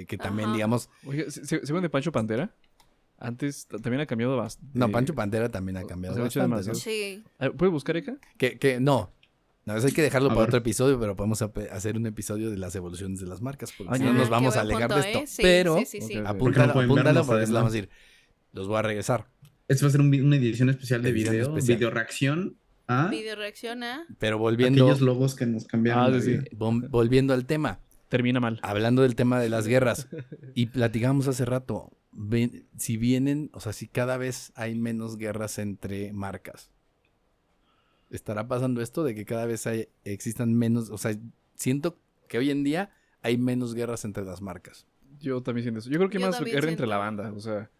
C: que también
F: Ajá.
C: digamos,
E: Oye, ¿se de Pancho Pantera? Antes también ha cambiado bastante.
C: no, Pancho Pantera también ha cambiado
E: se ha hecho
C: bastante, ¿no?
E: demasiado.
F: Sí.
E: ¿Puedes buscar, Eka?
C: Que no, eso hay que dejarlo
D: A
C: para
D: ver.
C: otro episodio, pero podemos hacer un episodio de las evoluciones de las marcas, porque
E: Ah,
C: si
E: ya.
C: no nos
F: qué
C: vamos a
F: buen
C: alegar
F: punto,
C: de esto,
F: Sí,
C: pero
F: sí, sí, sí.
E: Ok.
D: Porque no pueden ver
C: apúntalo
D: más
C: porque les vamos a
D: adelante.
C: decir, los voy a regresar,
D: Este va a ser una edición especial de
C: Edición
D: video,
C: especial.
D: video reacción a
F: Video reacciona.
C: pero volviendo,
D: aquellos logos que nos cambiaron la
E: sí.
D: vida.
C: volviendo al tema.
E: Termina mal.
C: Hablando del tema de las guerras, y platicamos hace rato, si cada vez hay menos guerras entre marcas, ¿estará pasando esto de que cada vez existan menos? O sea, siento que hoy en día hay menos guerras entre las marcas.
E: Yo también siento eso. Yo creo que
F: Yo
E: más
F: también
E: guerra entre la
F: siento.
E: banda, o sea,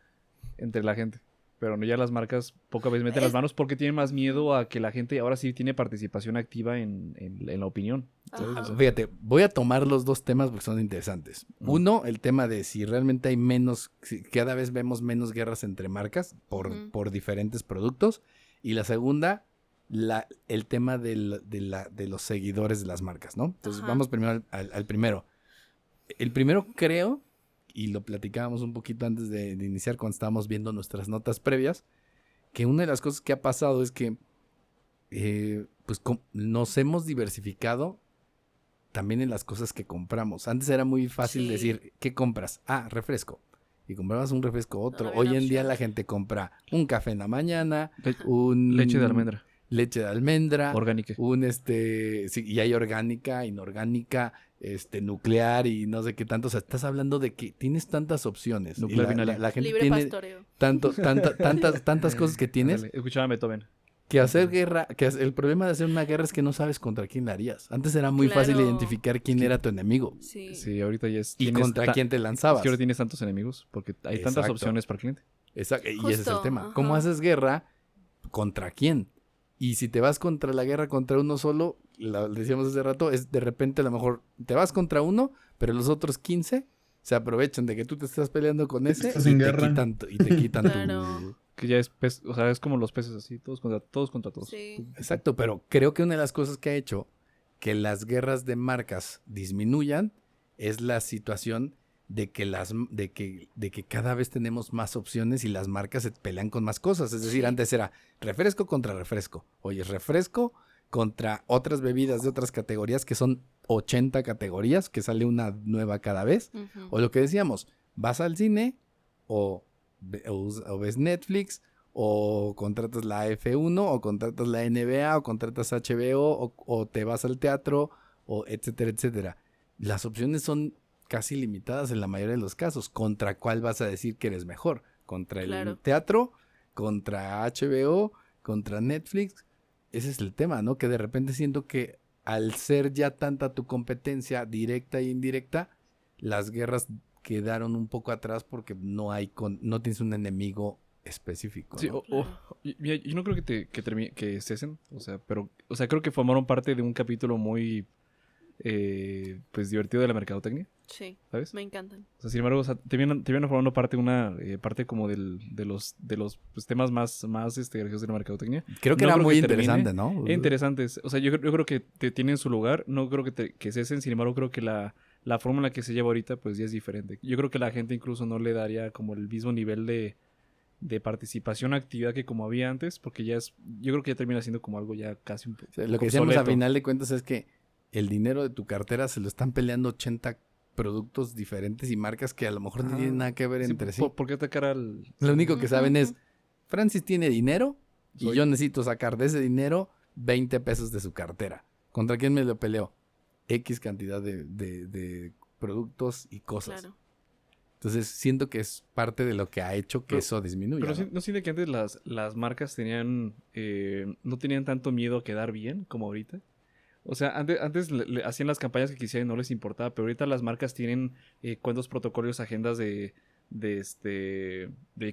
E: entre la gente. Pero no, ya las marcas poca vez meten las manos porque tienen más miedo a que la gente ahora sí tiene participación activa en la opinión. ¿sabes?
F: Ajá.
E: O sea,
C: Fíjate, voy a tomar los dos temas porque son interesantes. Uno, el tema de si realmente hay si cada vez vemos menos guerras entre marcas
F: Ujú.
C: por diferentes productos. Y la segunda, el tema de los seguidores de las marcas, ¿no? Entonces,
F: Ajá.
C: vamos primero al primero. El primero creo, y lo platicábamos un poquito antes de iniciar cuando estábamos viendo nuestras notas previas, que una de las cosas que ha pasado es que pues nos hemos diversificado también en las cosas que compramos. Antes era muy fácil
F: Sí.
C: decir, ¿qué compras? Ah, refresco. Y comprabas un refresco otro.
F: No había
C: Hoy
F: una
C: en día
F: opción.
C: la gente compra un café en la mañana,
E: leche de almendra.
C: leche de almendra,
E: Orgánica.
C: sí, y hay orgánica, inorgánica, nuclear y no sé qué tanto. O sea, estás hablando de que tienes tantas opciones. Y
E: Nuclear binario.
C: la gente
F: Libre
C: tiene
F: pastoreo.
C: tantas cosas que tienes
E: Ándale, escuchaba a Beethoven.
C: que hacer guerra, el problema de hacer una guerra es que no sabes contra quién la harías. Antes era muy fácil
F: Claro.
C: identificar quién era tu enemigo
F: Sí.
E: Sí, ahorita ya es...
C: y
E: tienes
C: contra quién te
E: Es
C: lanzabas.
E: que ahora tienes tantos enemigos porque hay tantas
C: Exacto.
E: opciones para el cliente.
C: Exacto, y ese es el
F: Justo,
C: tema.
F: ajá.
C: ¿Cómo haces guerra? ¿Contra quién? Y si te vas contra la guerra contra uno solo, decíamos hace rato, es de repente a lo mejor te vas contra uno, pero los otros 15 se aprovechan de que tú te estás peleando con ese
D: Estás en
C: y te
D: guerra.
C: quitan
F: Claro.
E: Que ya es o sea, es como los peces así, todos contra todos.
F: Sí.
C: Exacto, pero creo que una de las cosas que ha hecho que las guerras de marcas disminuyan es la situación de que cada vez tenemos más opciones y las marcas se pelean con más cosas. Es decir,
F: Sí.
C: antes era refresco contra refresco. Oye, refresco contra otras bebidas de otras categorías que son 80 categorías, que sale una nueva cada vez.
F: Ujú.
C: O lo que decíamos, vas al cine o ves Netflix o contratas la F1 o contratas la NBA o contratas HBO o te vas al teatro o etcétera, etcétera. Las opciones son casi limitadas en la mayoría de los casos. ¿Contra cuál vas a decir que eres mejor? ¿Contra el
F: Claro.
C: teatro? ¿Contra HBO? ¿Contra Netflix? Ese es el tema, ¿no? Que de repente siento que al ser ya tanta tu competencia directa e indirecta, las guerras quedaron un poco atrás porque no tienes un enemigo específico,
E: Sí,
C: ¿no?
E: mira, yo no creo que cesen, o sea, creo que formaron parte de un capítulo muy pues divertido de la mercadotecnia,
F: Sí.
E: ¿sabes?
F: Me encantan.
E: O sea, sin embargo, o sea, te vienen formando parte parte como de los pues, temas más graciosos de la mercadotecnia.
C: Creo que
E: no
C: era
E: creo
C: muy
E: que termine.
C: interesante, ¿no?
E: Interesantes. O sea, yo creo que te tienen su lugar. No creo que cesen. Sin embargo, creo que la forma en la que se lleva ahorita, pues ya es diferente. Yo creo que la gente incluso no le daría como el mismo nivel de participación, actividad que como había antes, porque yo creo que ya termina siendo como algo ya casi un poco
C: O sea, lo que decíamos a
E: obsoleto.
C: final de cuentas es que el dinero de tu cartera se lo están peleando 80 productos diferentes y marcas que a lo mejor no
E: Ajá.
C: tienen nada que ver
E: Sí,
C: entre sí.
E: ¿Por qué atacar al...?
C: Lo único que saben
F: Ujú,
C: es, Francis tiene dinero y
E: Soy-
C: yo necesito sacar de ese dinero 20 pesos de su cartera. ¿Contra quién me lo peleo? X cantidad de productos y cosas.
F: Claro.
C: Entonces siento que es parte de lo que ha hecho que
E: Pero-
C: eso disminuya.
E: Pero
C: ¿no?
E: ¿no siente que antes las marcas no tenían tanto miedo a quedar bien como ahorita? O sea, antes le hacían las campañas que quisieran y no les importaba, pero ahorita las marcas tienen cuentos, protocolos, agendas de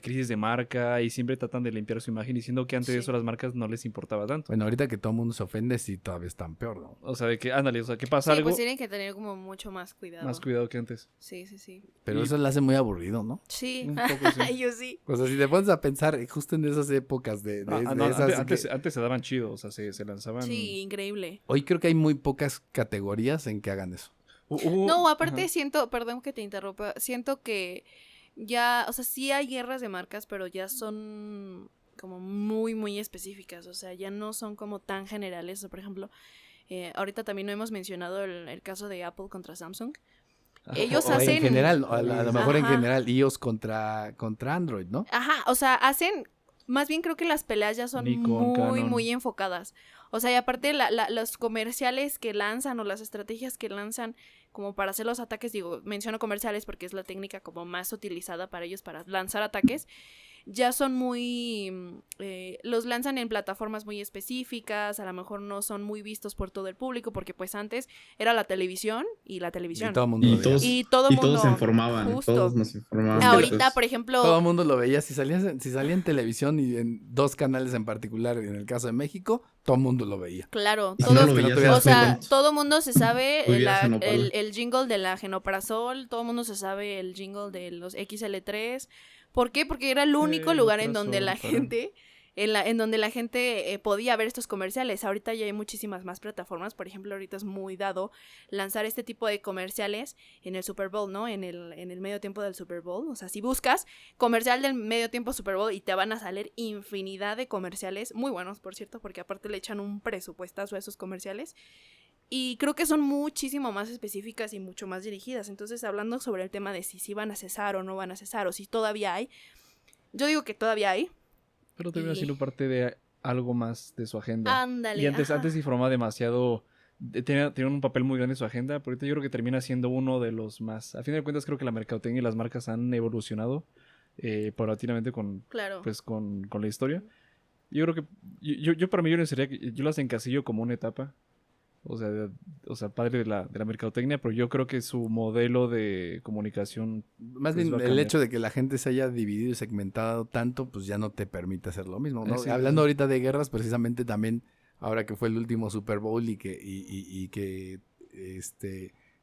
E: crisis de marca y siempre tratan de limpiar su imagen, diciendo que antes de
F: Sí.
E: eso a las marcas no les importaba tanto.
C: Bueno, ahorita que todo el mundo se ofende, sí, todavía están peor, ¿no?
E: O sea, de que, ándale, o sea, que pasa
F: Sí,
E: algo,
F: pues tienen que tener como mucho más cuidado.
E: más cuidado que antes.
F: Sí, sí, sí.
C: Pero
E: Y-
C: eso lo hace muy aburrido, ¿no?
F: Sí.
E: Un poco sí.
F: Yo sí.
C: O sea, si te pones a pensar justo en esas épocas de esas...
E: Antes se daban chido, o sea, se lanzaban...
F: Sí, increíble.
C: Hoy creo que hay muy pocas categorías en que hagan eso.
F: No, aparte
E: Ajá.
F: siento, perdón que te interrumpa, siento que ya, o sea, sí hay guerras de marcas, pero ya son como muy, muy específicas, o sea, ya no son como tan generales. O sea, por ejemplo, ahorita también no hemos mencionado el caso de Apple contra Samsung. Ellos
C: O
F: hacen...
C: en general, a lo mejor en
F: Ajá.
C: general, iOS contra Android, ¿no?
F: Ajá, o sea, hacen... Más bien creo que las peleas ya son
E: Nikon,
F: muy,
E: Canon.
F: muy enfocadas. O sea, y aparte los comerciales que lanzan o las estrategias que lanzan como para hacer los ataques, digo, menciono comerciales porque es la técnica como más utilizada para ellos para lanzar ataques, ya son muy... los lanzan en plataformas muy específicas, a lo mejor no son muy vistos por todo el público porque pues antes era la televisión y la televisión.
C: Y todo el mundo
D: Y
C: lo veía.
D: todos,
F: Y todo
D: y
F: mundo...
D: todos se informaban,
F: justo.
D: todos nos informaban.
F: Ahorita,
D: Entonces,
F: por ejemplo...
C: Todo el mundo lo veía. Si salía en televisión y en 2 canales en particular, en el caso de México, todo el mundo lo veía.
F: Claro,
D: y si
F: todos,
D: no lo
C: que no
D: veías,
C: tuvieras
F: o sea,
D: tonto.
F: todo mundo se sabe
D: Tuvieras genoprazol.
F: el jingle de la genoprazol, todo mundo se sabe el jingle de los XL3. ¿Por qué? Porque era el único lugar en donde la gente, en donde la gente podía ver estos comerciales. Ahorita ya hay muchísimas más plataformas. Por ejemplo, ahorita es muy dado lanzar este tipo de comerciales en el Super Bowl, ¿no? En el medio tiempo del Super Bowl. O sea, si buscas comercial del medio tiempo Super Bowl y te van a salir infinidad de comerciales, muy buenos, por cierto, porque aparte le echan un presupuestazo a esos comerciales. Y creo que son muchísimo más específicas y mucho más dirigidas. Entonces, hablando sobre el tema de si van a cesar o no van a cesar, o si todavía hay, yo digo que todavía hay.
E: Pero termina
F: Y-
E: siendo parte de algo más de su agenda.
F: Ándale.
E: Y antes
F: ajá.
E: informaba demasiado. Tenía un papel muy grande en su agenda, pero ahorita yo creo que termina siendo uno de los más. A fin de cuentas, creo que la mercadotecnia y las marcas han evolucionado paulatinamente
F: Claro.
E: con la historia. Yo creo que. Yo para mí, yo las encasillo como una etapa. O sea, padre de la mercadotecnia, pero yo creo que su modelo de comunicación.
C: Más
E: pues,
C: bien
E: va a
C: el
E: cambiar.
C: hecho de que la gente se haya dividido y segmentado tanto, pues ya no te permite hacer lo mismo, ¿no?
E: Sí,
C: Hablando
E: sí.
C: ahorita de guerras, precisamente también, ahora que fue el último Super Bowl y que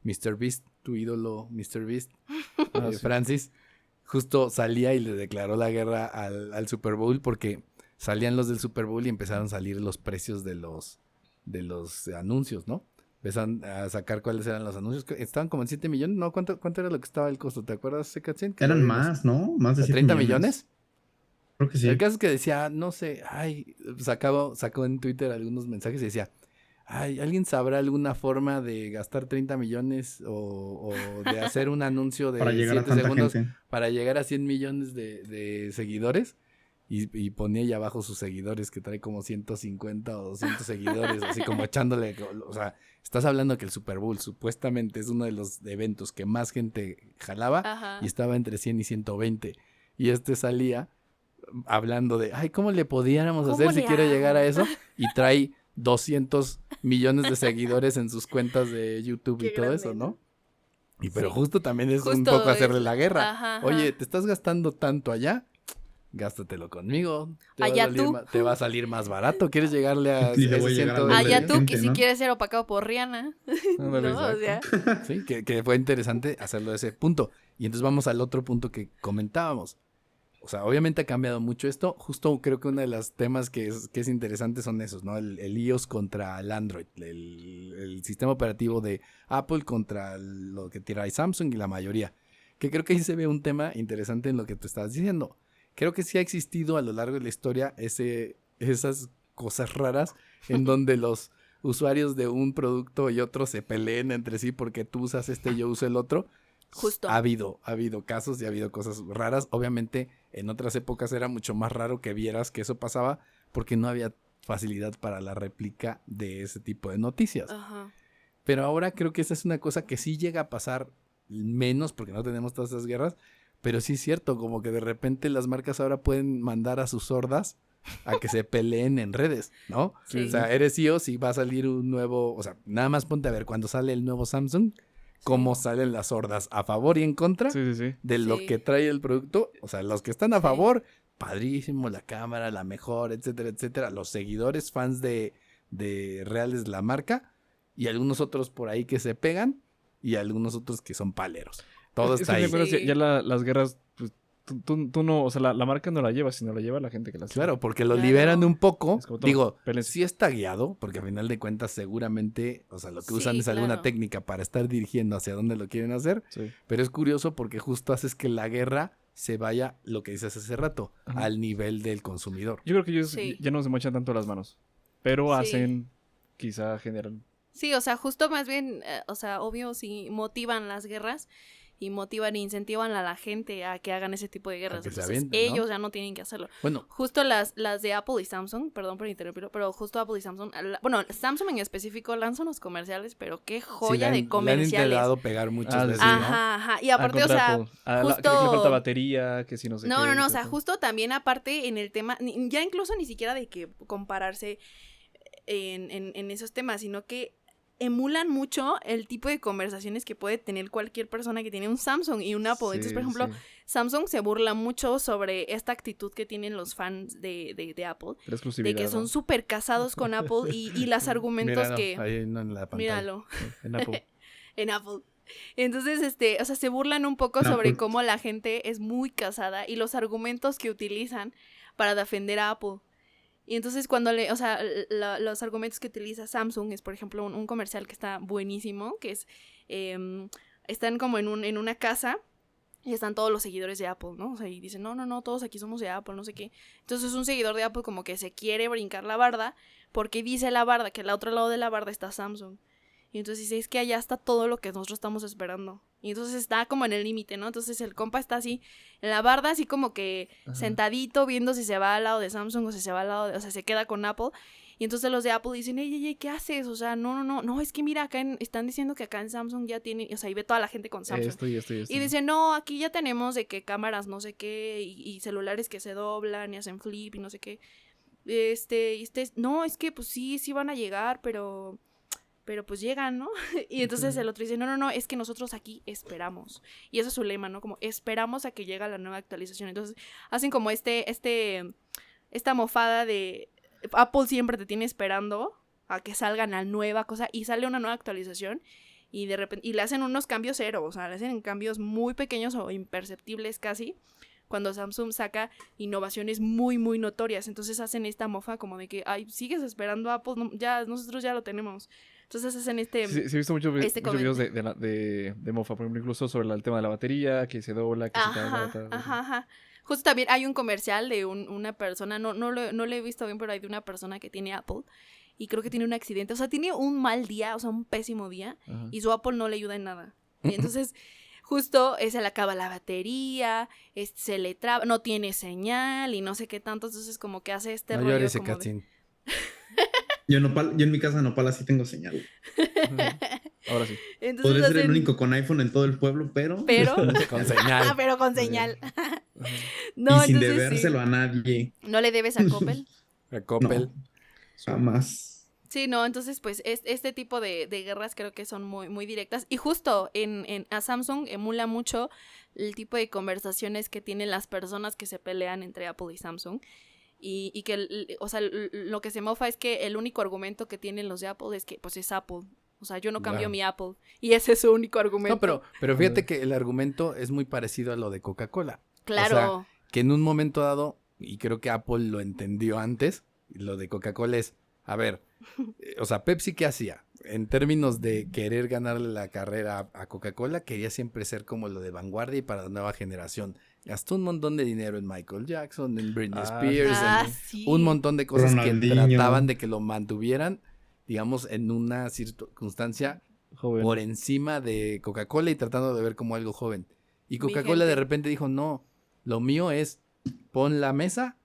C: Mr. Beast, tu ídolo Mr. Beast,
E: Ah, sí.
C: Francis, justo salía y le declaró la guerra al Super Bowl porque salían los del Super Bowl y empezaron a salir los precios de los anuncios, ¿no? Empezaron a sacar cuáles eran los anuncios. Estaban como en 7 millones, ¿no? ¿Cuánto era lo que estaba el costo? ¿Te acuerdas, Secatzin? Que lo
D: Eran
C: vimos.
D: más, ¿no? Más de 7
C: ¿30 millones?
D: Creo que sí.
C: El caso es que decía, no sé, sacó en Twitter algunos mensajes y decía, ay, ¿alguien sabrá alguna forma de gastar 30 millones o de hacer un anuncio de
D: Para llegar a
C: 7
D: tanta
C: segundos
D: gente.
C: para llegar a 100 millones de seguidores? Y ponía ahí abajo sus seguidores, que trae como 150 o 200 seguidores, así como echándole, o sea, estás hablando que el Super Bowl supuestamente es uno de los eventos que más gente jalaba
F: Ajá.
C: y estaba entre 100 y 120. Y salía hablando de, ay, ¿cómo le pudiéramos
F: ¿Cómo
C: hacer si
F: le
C: quiere
F: hago?
C: llegar a eso? Y trae 200 millones de seguidores en sus cuentas de YouTube
F: Qué
C: y todo
F: grande,
C: eso,
F: ¿no?
C: ¿no? Y pero
F: Sí.
C: justo también es un
F: Justo
C: poco hacerle
F: es-
C: la guerra.
F: ajá, ajá.
C: Oye, te estás gastando tanto allá, gástatelo conmigo.
F: Allá tú.
C: Te va a salir más barato. ¿Quieres llegarle a
D: Y le
C: ese
D: voy a llegar al
C: ciento-
D: doble
F: Allá
D: de
F: tú,
D: gente,
F: que si
D: ¿no?
F: quieres ser opacado por Rihanna.
E: Ándale,
F: ¿No? O sea,
C: Sí, que fue interesante hacerlo de ese punto. Y entonces vamos al otro punto que comentábamos. O sea, obviamente ha cambiado mucho esto. Justo creo que uno de los temas que es interesante son esos, ¿no? El iOS contra el Android. El sistema operativo de Apple contra lo que trae Samsung y la mayoría. Que creo que ahí se ve un tema interesante en lo que tú estás diciendo. Creo que sí ha existido a lo largo de la historia esas cosas raras en donde los usuarios de un producto y otro se peleen entre sí porque tú usas este y yo uso el otro.
F: Justo.
C: Ha habido casos y ha habido cosas raras. Obviamente, en otras épocas era mucho más raro que vieras que eso pasaba porque no había facilidad para la réplica de ese tipo de noticias.
F: Ajá.
C: Pero ahora creo que esa es una cosa que sí llega a pasar menos porque no tenemos todas esas guerras. Pero sí es cierto, como que de repente las marcas ahora pueden mandar a sus sordas a que se peleen en redes, ¿no?
F: Sí.
C: O sea, eres CEO si va a salir un nuevo, o sea, nada más ponte a ver cuando sale el nuevo Samsung, cómo salen las hordas a favor y en contra
E: Sí, sí, sí.
C: de lo
F: Sí.
C: que trae el producto. O sea, los que están a
F: Sí.
C: favor, padrísimo, la cámara, la mejor, etcétera, etcétera. Los seguidores, fans de reales de la marca y algunos otros por ahí que se pegan y algunos otros que son paleros. Todo
E: Es
C: está
E: que
C: ahí.
E: me acuerdo,
F: Sí.
E: ya las guerras, pues, tú no, o sea, la marca no la lleva, sino la lleva la gente que la hace.
C: Claro, porque lo
F: Claro.
C: liberan un poco.
E: Es como todo,
C: Digo,
E: pélense.
C: sí está guiado, porque a final de cuentas seguramente, o sea, lo que usan
F: Sí,
C: es alguna
F: claro.
C: técnica para estar dirigiendo hacia dónde lo quieren hacer.
E: Sí.
C: Pero es curioso porque justo haces que la guerra se vaya, lo que dices hace rato,
E: Ajá.
C: al nivel del consumidor.
E: Yo creo que ellos
F: Sí.
E: ya no se mochan tanto las manos, pero
F: Sí.
E: hacen, quizá generan.
F: Sí, o sea, justo más bien, o sea, obvio, sí motivan las guerras y motivan e incentivan a la gente a que hagan ese tipo de guerras.
C: que se
F: Entonces,
C: avienten, ¿no?
F: ellos ya no tienen que hacerlo.
C: Bueno,
F: Justo las de Apple y Samsung, perdón por interrumpirlo, pero justo Apple y Samsung, bueno, Samsung en específico lanza unos comerciales, pero qué
C: sí,
F: joya
C: le
F: de
C: han
F: comerciales.
C: intentado pegar muchas
E: Ah,
C: veces,
E: sí.
C: ¿no?
F: Ajá, ajá. Y aparte, o
E: contra
F: sea,
E: Apple. Que le
F: justo-
E: falta batería, que si no sé
F: no,
E: qué.
F: o sea, justo también aparte en el tema, ya incluso ni siquiera de que compararse en esos temas, sino que emulan mucho el tipo de conversaciones que puede tener cualquier persona que tiene un Samsung y un Apple. Entonces, por ejemplo, Samsung se burla mucho sobre esta actitud que tienen los fans de Apple,
E: la exclusividad,
F: de que son
E: ¿no?
F: súper casados con Apple y los argumentos
C: Míralo,
F: que...
C: ahí no en la pantalla.
F: Míralo,
E: En Apple.
F: en Apple. Entonces, o sea, se burlan un poco
D: En
F: sobre
D: Apple.
F: cómo la gente es muy casada y los argumentos que utilizan para defender a Apple. Y entonces cuando o sea, los argumentos que utiliza Samsung es, por ejemplo, un comercial que está buenísimo, que es, están como en una casa y están todos los seguidores de Apple, ¿no? O sea, y dicen, no, todos aquí somos de Apple, no sé qué. Entonces un seguidor de Apple como que se quiere brincar la barda porque dice la barda que al otro lado de la barda está Samsung. Y entonces dice, es que allá está todo lo que nosotros estamos esperando. Y entonces está como en el límite, ¿no? Entonces el compa está así, en la barda, así como que sentadito, viendo si se va al lado de Samsung o si se va al lado de, o sea, se queda con Apple. Y entonces los de Apple dicen, ey, ¿qué haces? O sea, no, es que mira, están diciendo que acá en Samsung ya tienen, o sea, y ve toda la gente con Samsung.
E: Esto.
F: Y dicen, no, aquí ya tenemos de que cámaras no sé qué, y celulares que se doblan y hacen flip y no sé qué. No, es que pues sí van a llegar, pero pues llegan, ¿no? Y entonces el otro dice, no, es que nosotros aquí esperamos. Y ese es su lema, ¿no? Como esperamos a que llegue la nueva actualización. Entonces hacen como esta mofada de Apple siempre te tiene esperando a que salga la nueva cosa y sale una nueva actualización y de repente, y le hacen unos cambios cero, o sea, le hacen cambios muy pequeños o imperceptibles casi, cuando Samsung saca innovaciones muy, muy notorias. Entonces hacen esta mofa como de que, ay, sigues esperando a Apple, no, ya, nosotros ya lo tenemos. Entonces hacen
E: Sí, he visto muchos videos
F: comentario.
E: de mofa, por ejemplo, incluso sobre el tema de la batería, que se dobla, que se tarda.
F: Ajá. Justo también hay un comercial de una persona, no lo he visto bien, pero hay de una persona que tiene Apple y creo que tiene un accidente, o sea, tiene un mal día, o sea, un pésimo día, y su Apple no le ayuda en nada. Y entonces, justo se le acaba la batería, se le traba, no tiene señal y no sé qué tanto, entonces como que hace
C: no
F: rollo
C: llores,
F: como
C: Katzin.
D: Yo en mi casa Nopala sí tengo señal.
E: Ahora sí.
F: Entonces
D: Podría ser el único con iPhone en todo el pueblo, pero
C: Con señal.
F: pero con señal. No,
D: y sin
F: entonces
D: debérselo a nadie.
F: ¿No le debes a Coppel?
C: A Coppel.
D: No, jamás.
F: Sí, no, entonces pues este tipo de guerras creo que son muy, muy directas. Y justo a Samsung emula mucho el tipo de conversaciones que tienen las personas que se pelean entre Apple y Samsung. Y que, o sea, lo que se mofa es que el único argumento que tienen los de Apple es que pues es Apple. O sea, yo no cambio mi Apple. Y ese es su único argumento.
C: No, pero fíjate que el argumento es muy parecido a lo de Coca-Cola.
F: Claro.
C: O sea, que en un momento dado, y creo que Apple lo entendió antes, lo de Coca-Cola es, a ver, o sea, Pepsi, ¿qué hacía? En términos de querer ganarle la carrera a Coca-Cola, quería siempre ser como lo de vanguardia y para la nueva generación. Gastó un montón de dinero en Michael Jackson, en Britney Spears, en
F: sí.
C: un montón de cosas
D: Ronaldinho.
C: que trataban de que lo mantuvieran, digamos, en una circunstancia
E: Joven.
C: por encima de Coca-Cola y tratando de ver como algo joven. Y Coca-Cola
F: Vigente.
C: de repente dijo, no, lo mío es pon la mesa,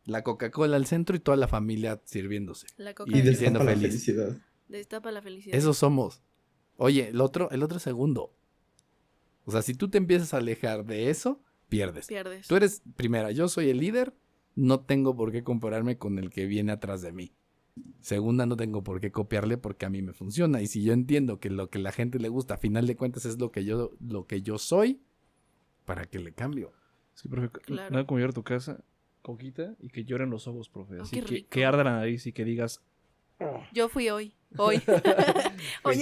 C: la Coca-Cola al centro y toda la familia sirviéndose.
F: La
C: Y
F: Coca
C: de-
D: destapa
C: siendo
D: la
C: feliz.
D: felicidad.
F: destapa la felicidad.
C: Eso somos. Oye, el otro es segundo. O sea, si tú te empiezas a alejar de eso, pierdes.
F: Pierdes.
C: Tú eres primera, yo soy el líder, no tengo por qué compararme con el que viene atrás de mí. Segunda, no tengo por qué copiarle porque a mí me funciona. Y si yo entiendo que lo que la gente le gusta, a final de cuentas es lo que yo soy, ¿para qué le cambio?
E: Sí, profe,
F: Claro.
E: nada como llegar a tu casa, coquita, y que lloren los ojos, profe.
F: Oh,
E: Así
F: qué
E: que,
F: rico.
E: que arda la nariz y que digas,
F: Yo fui hoy. Hoy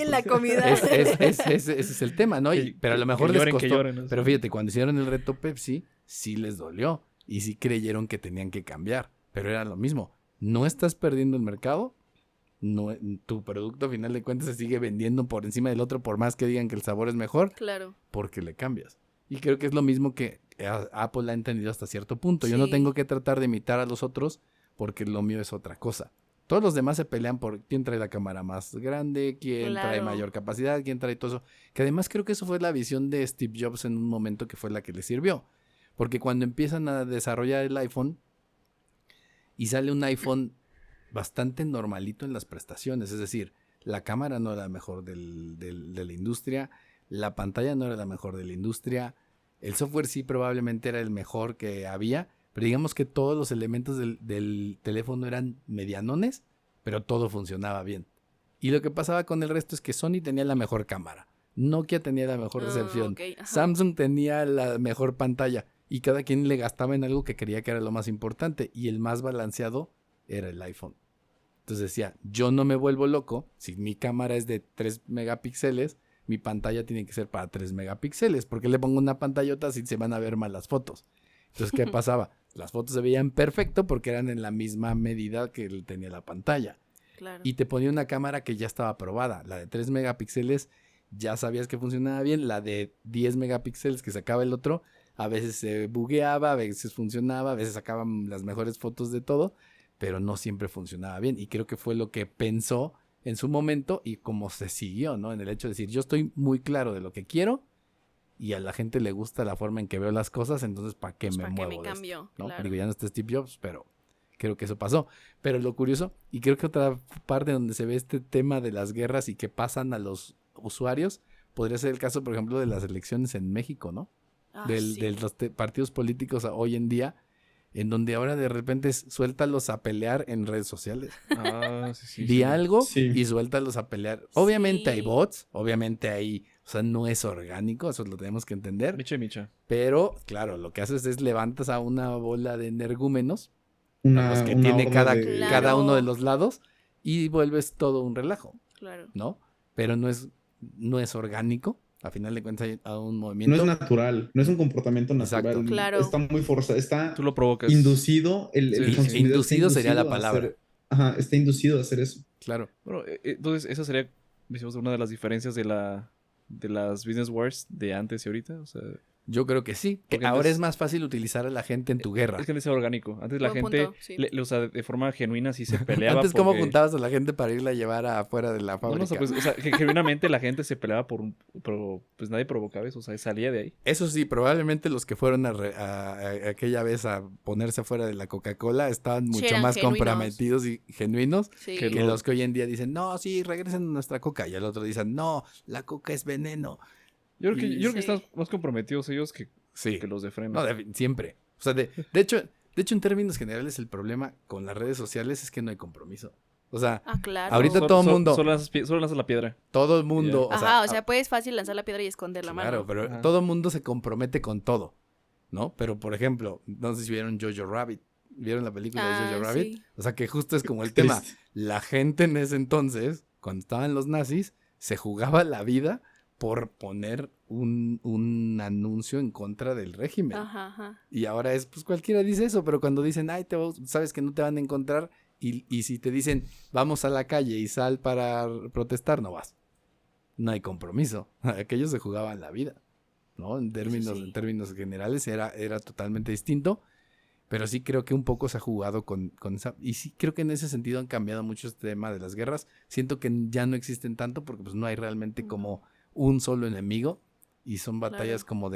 F: en la comida.
C: Ese es el tema, ¿no? Pero a lo mejor
E: que lloren,
C: les
E: que
C: costó.
E: lloren, ¿no?
C: Pero fíjate, cuando hicieron el reto Pepsi, sí les dolió. Y sí creyeron que tenían que cambiar. Pero era lo mismo. No estás perdiendo el mercado. No, tu producto, a final de cuentas, se sigue vendiendo por encima del otro, por más que digan que el sabor es mejor,
F: Claro.
C: porque le cambias. Y creo que es lo mismo que Apple ha entendido hasta cierto punto. Yo no
F: Sí.
C: tengo que tratar de imitar a los otros porque lo mío es otra cosa. Todos los demás se pelean por quién trae la cámara más grande, quién trae
F: Claro.
C: mayor capacidad, quién trae todo eso. Que además creo que eso fue la visión de Steve Jobs en un momento que fue la que le sirvió. Porque cuando empiezan a desarrollar el iPhone y sale un iPhone bastante normalito en las prestaciones, es decir, la cámara no era la mejor de la industria, la pantalla no era la mejor de la industria, el software sí probablemente era el mejor que había, pero digamos que todos los elementos del teléfono eran medianones, pero todo funcionaba bien. Y lo que pasaba con el resto es que Sony tenía la mejor cámara, Nokia tenía la mejor recepción,
F: Ok, ajá.
C: Samsung tenía la mejor pantalla y cada quien le gastaba en algo que creía que era lo más importante y el más balanceado era el iPhone. Entonces decía, yo no me vuelvo loco, si mi cámara es de 3 megapíxeles, mi pantalla tiene que ser para 3 megapíxeles, porque le pongo una pantallota si se van a ver mal las fotos. Entonces, ¿qué pasaba? Las fotos se veían perfecto porque eran en la misma medida que tenía la pantalla.
F: Claro.
C: Y te ponía una cámara que ya estaba probada. La de 3 megapíxeles ya sabías que funcionaba bien. La de 10 megapíxeles que sacaba el otro, a veces se bugueaba, a veces funcionaba, a veces sacaban las mejores fotos de todo, pero no siempre funcionaba bien. Y creo que fue lo que pensó en su momento y como se siguió, ¿no? En el hecho de decir, yo estoy muy claro de lo que quiero y a la gente le gusta la forma en que veo las cosas, entonces ¿para qué
F: Pues,
C: me
F: ¿para qué
C: muevo
F: me
C: de esto?
F: cambio?
C: ¿No?
F: Claro.
C: Digo, ya no está Steve Jobs, pero creo que eso pasó. Pero lo curioso, y creo que otra parte donde se ve este tema de las guerras y que pasan a los usuarios, podría ser el caso, por ejemplo, de las elecciones en México, ¿no?
F: Ah,
C: De
F: sí.
C: los partidos políticos hoy en día, en donde ahora de repente suéltalos a pelear en redes sociales.
E: Ah, sí.
C: Di algo
D: Sí.
C: y suéltalos a pelear. Obviamente hay
F: Sí.
C: bots, obviamente hay, o sea, no es orgánico, eso lo tenemos que entender.
E: Micha.
C: Pero, claro, lo que haces es levantas a una bola de energúmenos, a
D: Una,
C: los que
D: una
C: tiene
D: horda
C: cada,
D: de-
F: Claro.
C: cada uno de los lados, y vuelves todo un relajo,
F: Claro.
C: ¿no? Pero no es orgánico. A final de cuentas hay a un
D: No
C: movimiento.
D: es natural, no es un comportamiento
C: Exacto.
D: natural.
F: Claro.
D: Está muy forzado, está
E: Tú lo provocas.
D: inducido, el
E: Sí, sí.
D: consumidor
C: Inducido
D: está
C: sería la
D: inducido a
C: palabra.
D: ajá, está inducido a hacer eso.
C: Claro.
E: Bueno, entonces esa sería, decimos, una de las diferencias de las business wars de antes y ahorita. O sea,
C: Yo creo que sí. Que
E: Porque
C: ahora
E: antes-
C: es más fácil utilizar a la gente en tu guerra.
E: es que antes era orgánico. Antes la
F: Buen
E: gente,
F: punto, sí.
E: o sea, de forma genuina sí se peleaba.
C: Antes, ¿cómo
E: porque-
C: juntabas a la gente para irla a llevar afuera de la
E: No,
C: fábrica?
E: no, o sea, genuinamente la gente se peleaba pero pues nadie provocaba eso, o sea, salía de ahí.
C: Eso sí, probablemente los que fueron a aquella vez a ponerse afuera de la Coca-Cola estaban
F: Sí,
C: mucho
F: eran
C: más
F: genuinos.
C: comprometidos y genuinos
F: Sí.
E: Que
C: que
E: lo-
C: los que hoy en día dicen, no, sí, regresen a nuestra Coca. Y el otro dicen, no, la Coca es veneno.
E: Yo creo que,
C: Y-
E: yo creo que
F: Sí.
E: están más comprometidos ellos
C: Sí,
E: que los de freno.
C: no, siempre. O sea, de hecho, en términos generales, el problema con las redes sociales es que no hay compromiso. O sea,
F: Ah, claro.
C: ahorita todo el mundo-
E: Solo lanzas la piedra.
C: todo el mundo...
F: Ajá, o sea, puedes fácil lanzar la piedra y esconder la
C: claro,
F: mano.
C: pero
E: Ajá.
C: todo el mundo se compromete con todo, ¿no? Pero, por ejemplo, no sé si vieron Jojo Rabbit. ¿Vieron la película de
F: Ah,
C: Jojo Rabbit?
F: sí.
C: O sea, que justo es como el
D: Es
C: tema.
D: triste.
C: La gente en ese entonces, cuando estaban los nazis, se jugaba la vida por poner un anuncio en contra del régimen.
F: Ajá.
C: Y ahora es, pues cualquiera dice eso, pero cuando dicen, ay, sabes que no te van a encontrar, y si te dicen, vamos a la calle y sal para protestar, no vas. No hay compromiso. Aquellos se jugaban la vida, ¿no? En términos generales era totalmente distinto, pero sí creo que un poco se ha jugado con esa, y sí creo que en ese sentido han cambiado mucho este tema de las guerras. Siento que ya no existen tanto porque pues no hay realmente como un solo enemigo y son batallas
F: Claro.
C: como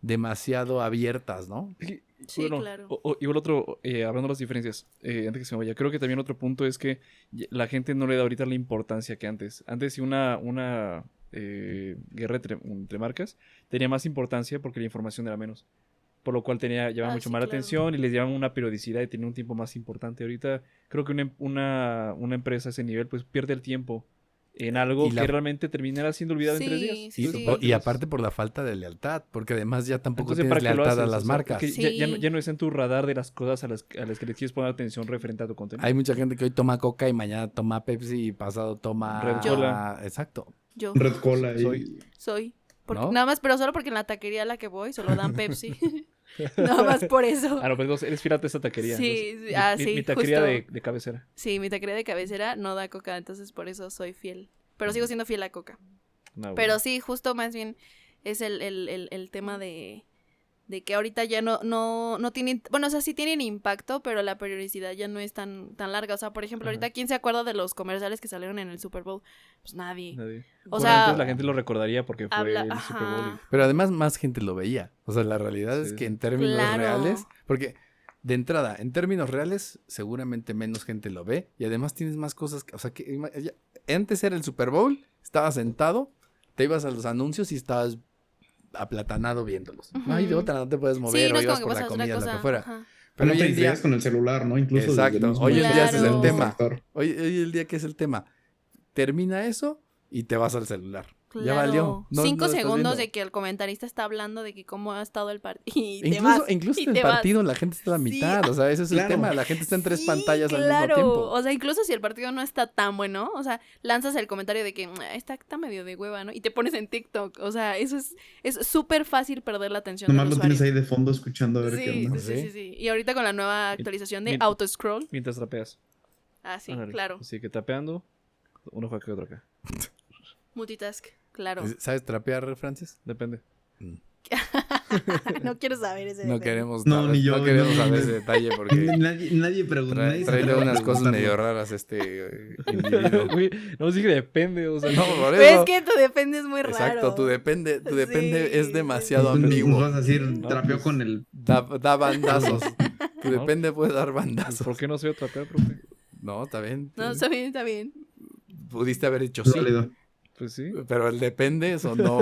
C: demasiado abiertas, ¿no?
F: Sí,
E: Bueno,
F: claro.
E: igual otro, hablando de las diferencias, antes que se me vaya, creo que también otro punto es que la gente no le da ahorita la importancia que antes. Antes si una guerra entre marcas tenía más importancia porque la información era menos. Por lo cual llamaba mucho
F: sí,
E: más la
F: claro.
E: atención y les llevaban una periodicidad y tenía un tiempo más importante. Ahorita creo que una empresa a ese nivel pues pierde el tiempo en algo
C: Y
E: que realmente terminará siendo olvidado en 3 días.
F: Sí,
C: Y,
F: sí.
C: y aparte por la falta de lealtad, porque además ya tampoco
E: Entonces,
C: tienes
E: ¿para qué lo
C: lealtad a
E: haces?
C: las
E: O sea,
C: marcas.
E: que
F: Sí.
E: ya no está en tu radar de las cosas a las que les quieres poner atención referente a tu contenido.
C: Hay mucha gente que hoy toma Coca y mañana toma Pepsi y pasado toma...
E: Red
F: Cola.
C: Exacto.
F: Yo
D: Red Cola y
F: soy.
C: ¿No?
F: Nada más, pero solo porque en la taquería a la que voy solo dan Pepsi. Nada más por eso.
E: Ah, no, pero entonces eres pirata de esta taquería.
F: Sí,
E: entonces,
F: sí,
E: mi taquería
F: justo.
E: de cabecera.
F: Sí, mi taquería de cabecera no da Coca, entonces por eso soy fiel. Pero sigo siendo fiel a Coca.
E: No,
F: Pero
E: bueno.
F: sí, justo más bien es el tema de que ahorita ya no tienen, bueno, o sea, sí tienen impacto, pero la periodicidad ya no es tan larga. O sea, por ejemplo,
E: Ajá.
F: ahorita, ¿quién se acuerda de los comerciales que salieron en el Super Bowl? Pues nadie.
E: Nadie.
F: O
E: Bueno,
F: sea,
E: antes la gente lo recordaría porque fue
F: habla-
E: el Super Bowl.
F: ajá.
C: Pero además más gente lo veía. O sea, la realidad es
E: Sí,
C: que
E: sí.
C: en términos
F: Claro.
C: reales, porque de entrada, en términos reales, seguramente menos gente lo ve y además tienes más cosas, o sea, que antes era el Super Bowl, estabas sentado, te ibas a los anuncios y estabas aplatanado viéndolos. No hay de
F: Ujú.
C: otra, no te puedes
F: Sí,
C: mover
F: no
C: o
F: es
C: ibas
F: como que
C: por la
F: pasas otra
C: comida, lo
F: cosa.
C: que fuera.
F: Ajá.
C: Pero
D: no
C: hoy
D: te
C: en día,
D: distraes con el celular, ¿no? Incluso desde el
C: exacto,
D: mismo
C: hoy en día ese es el
F: Claro.
C: tema.
D: factor.
C: Hoy el día que es el tema, termina eso y te vas al celular. Ya
F: Claro.
C: valió. No,
F: 5
C: no estás
F: segundos
C: viendo.
F: de que el comentarista está hablando de que cómo ha estado el partido. Y te
C: Incluso,
F: vas,
C: incluso
F: y
C: en el
F: te vas.
C: partido la gente está a la
F: Sí,
C: mitad, o sea, ese es el
D: claro.
C: tema, la gente está en 3
F: Sí,
C: pantallas al mismo
F: claro.
C: tiempo.
F: O sea, incluso si el partido no está tan bueno, o sea, lanzas el comentario de que está medio de hueva, ¿no? Y te pones en TikTok. O sea, eso es súper fácil perder la atención
D: Nomás
F: del
D: lo
F: usuario.
D: tienes ahí de fondo escuchando a ver qué
F: Sí,
D: onda.
F: sí. Y ahorita con la nueva actualización de
E: Mien-
F: auto-scroll.
E: Mientras trapeas.
F: Ah, sí,
E: Ándale.
F: claro.
E: Así que tapeando, uno juega que otro acá.
F: Multitask, claro.
C: ¿Sabes trapear, Francis?
E: Depende.
F: No quiero saber ese
C: No
F: detalle.
C: queremos,
D: No,
C: saber-
D: ni yo,
C: no queremos
D: no,
C: saber
D: no.
C: ese detalle porque
D: Nadie pregunta. nadie se
C: trae
D: atreve a
C: unas cosas
D: preguntarlo.
C: medio raras individuo.
E: Güey, no, sí que depende, o sea,
C: No, por
F: Pero
C: eso.
F: es que tu depende es muy raro.
C: Exacto, tu depende
F: Sí,
C: es demasiado
D: Nos
C: ambiguo.
D: vas a decir,
E: No,
D: trapeó
E: pues,
D: con el...
C: Da bandazos. Tu
E: No.
C: depende puede dar
E: pues,
C: bandazos.
E: ¿por qué no soy trapear, profe?
C: No, está bien.
F: No, está bien, está bien.
C: Pudiste haber hecho sí.
D: Válido.
E: Pues sí.
C: Pero el depende sonó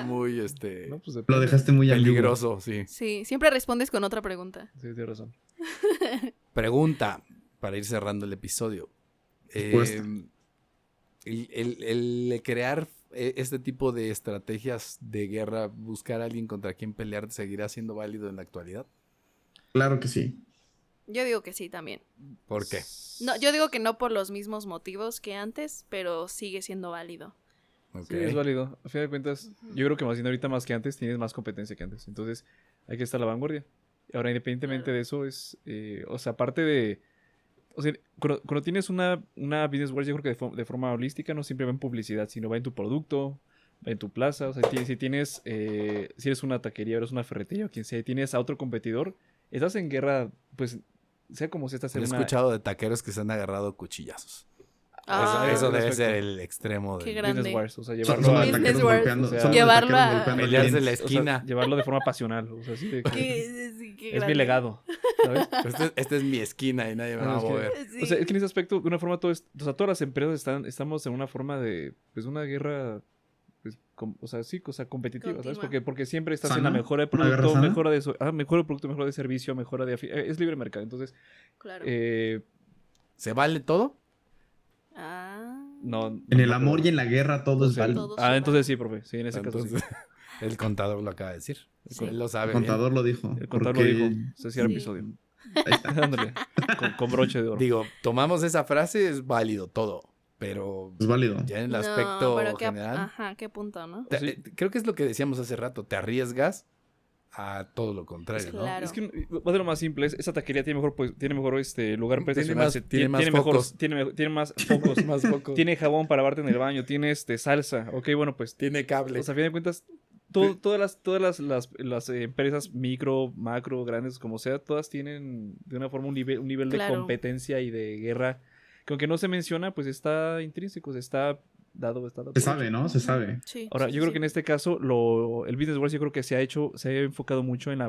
C: muy,
E: No, pues
D: Lo
E: depende.
D: dejaste muy ambiguo.
C: peligroso, sí.
F: Sí, siempre respondes con otra pregunta.
E: Sí, tienes razón.
C: Pregunta, para ir cerrando el episodio.
D: Respuesta.
C: El crear este tipo de estrategias de guerra, buscar a alguien contra quien pelear, ¿seguirá siendo válido en la actualidad?
D: Claro que sí.
F: Yo digo que sí también.
C: ¿Por qué?
F: No, yo digo que no por los mismos motivos que antes, pero sigue siendo válido.
C: Ok.
E: Sí, es válido. A fin de cuentas, yo creo que más bien ahorita más que antes tienes más competencia que antes. Entonces, hay que estar a la vanguardia. Ahora, independientemente
F: Claro.
E: de eso, o sea, aparte de... O sea, cuando tienes una business world, yo creo que de forma holística no siempre va en publicidad, sino va en tu producto, va en tu plaza. O sea, si tienes... si eres una taquería, eres una ferretería o quien sea, y tienes a otro competidor, estás en guerra, pues, sea como si estás
C: He
E: en una...
C: escuchado de taqueros que se han agarrado cuchillazos.
F: Ah,
C: eso debe
E: respecto.
C: ser el extremo
F: Qué
C: de
F: grande.
E: Business wars, o sea,
D: Son
E: llevarlo a...
F: Business
D: taqueros
F: Wars.
D: golpeando.
E: O sea,
D: Son
F: llevarlo
D: taqueros
F: a-
D: golpeando
C: pelearse
D: clientes.
C: la
E: O sea,
C: esquina.
E: llevarlo de forma pasional, o sea, así de que...
F: Sí, qué
E: Es mi
F: grande.
E: legado, ¿sabes?
C: Esta es mi esquina y nadie me va a
E: Es que-
C: mover.
F: Sí.
E: O sea, es que en ese aspecto, de una forma, o sea, todas las empresas estamos en una forma de, pues, una guerra, pues, o sea, sí, o sea, competitiva, ¿sabes?
F: Continua.
E: Porque siempre estás en
D: ¿Sana?
E: la mejora de
D: ¿Una guerra
E: producto,
D: sana?
E: mejora de, mejora de producto, mejora de servicio, mejora de... es libre mercado, entonces,
F: Claro.
C: ¿Se vale todo?
E: no...
D: En el
E: no
D: amor
E: creo.
D: y en la guerra todo es
E: Entonces,
D: válido.
F: Todo se
E: entonces sí, profe, sí, en ese caso sí.
C: Entonces, el contador lo acaba de decir.
F: Sí.
C: Él lo sabe
D: El contador lo dijo.
E: El contador
D: porque-
E: lo dijo, se cierra el
F: Sí.
E: episodio.
D: Ahí está.
E: Ándale, con broche de oro.
C: Digo, tomamos esa frase, es válido todo. Pero
D: Es válido.
C: ya en el
F: No,
C: aspecto
F: pero
C: general,
F: Ajá, qué punto, ¿no?
C: creo que es lo que decíamos hace rato. Te arriesgas a todo lo contrario, ¿no?
F: Claro.
E: Es que va de lo más simple, esa taquería tiene mejor lugar para
C: Tiene
E: estacionarse,
C: tiene más focos.
E: tiene más focos,
C: Más poco.
E: tiene jabón para lavarte en el baño, tiene salsa, ok, bueno, pues,
C: Tiene cable.
E: o sea, a fin de cuentas, todas las empresas micro, macro, grandes, como sea, todas tienen de una forma un nivel de
F: Claro.
E: competencia y de guerra, que aunque no se menciona, pues está intrínseco, está dado.
D: Se sabe, ¿no? Se sabe.
F: Sí.
E: Ahora,
F: sí,
E: yo creo
F: sí.
E: que en este caso, el Business Wars yo creo que se ha enfocado mucho en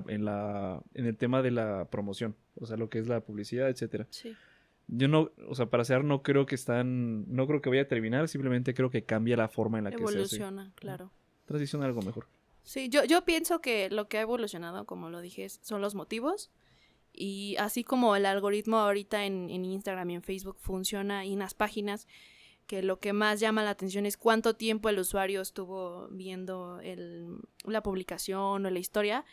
E: el tema de la promoción, o sea, lo que es la publicidad, etcétera.
F: Sí.
E: Yo no, o sea, para cerrar, no creo que vaya a terminar, simplemente creo que cambia la forma en la que se hace.
F: Evoluciona, claro.
E: Transiciona a algo mejor.
F: Sí, yo pienso que lo que ha evolucionado, como lo dije, son los motivos. Y así como el algoritmo ahorita en Instagram y en Facebook funciona y en las páginas, que lo que más llama la atención es cuánto tiempo el usuario estuvo viendo la publicación o la historia,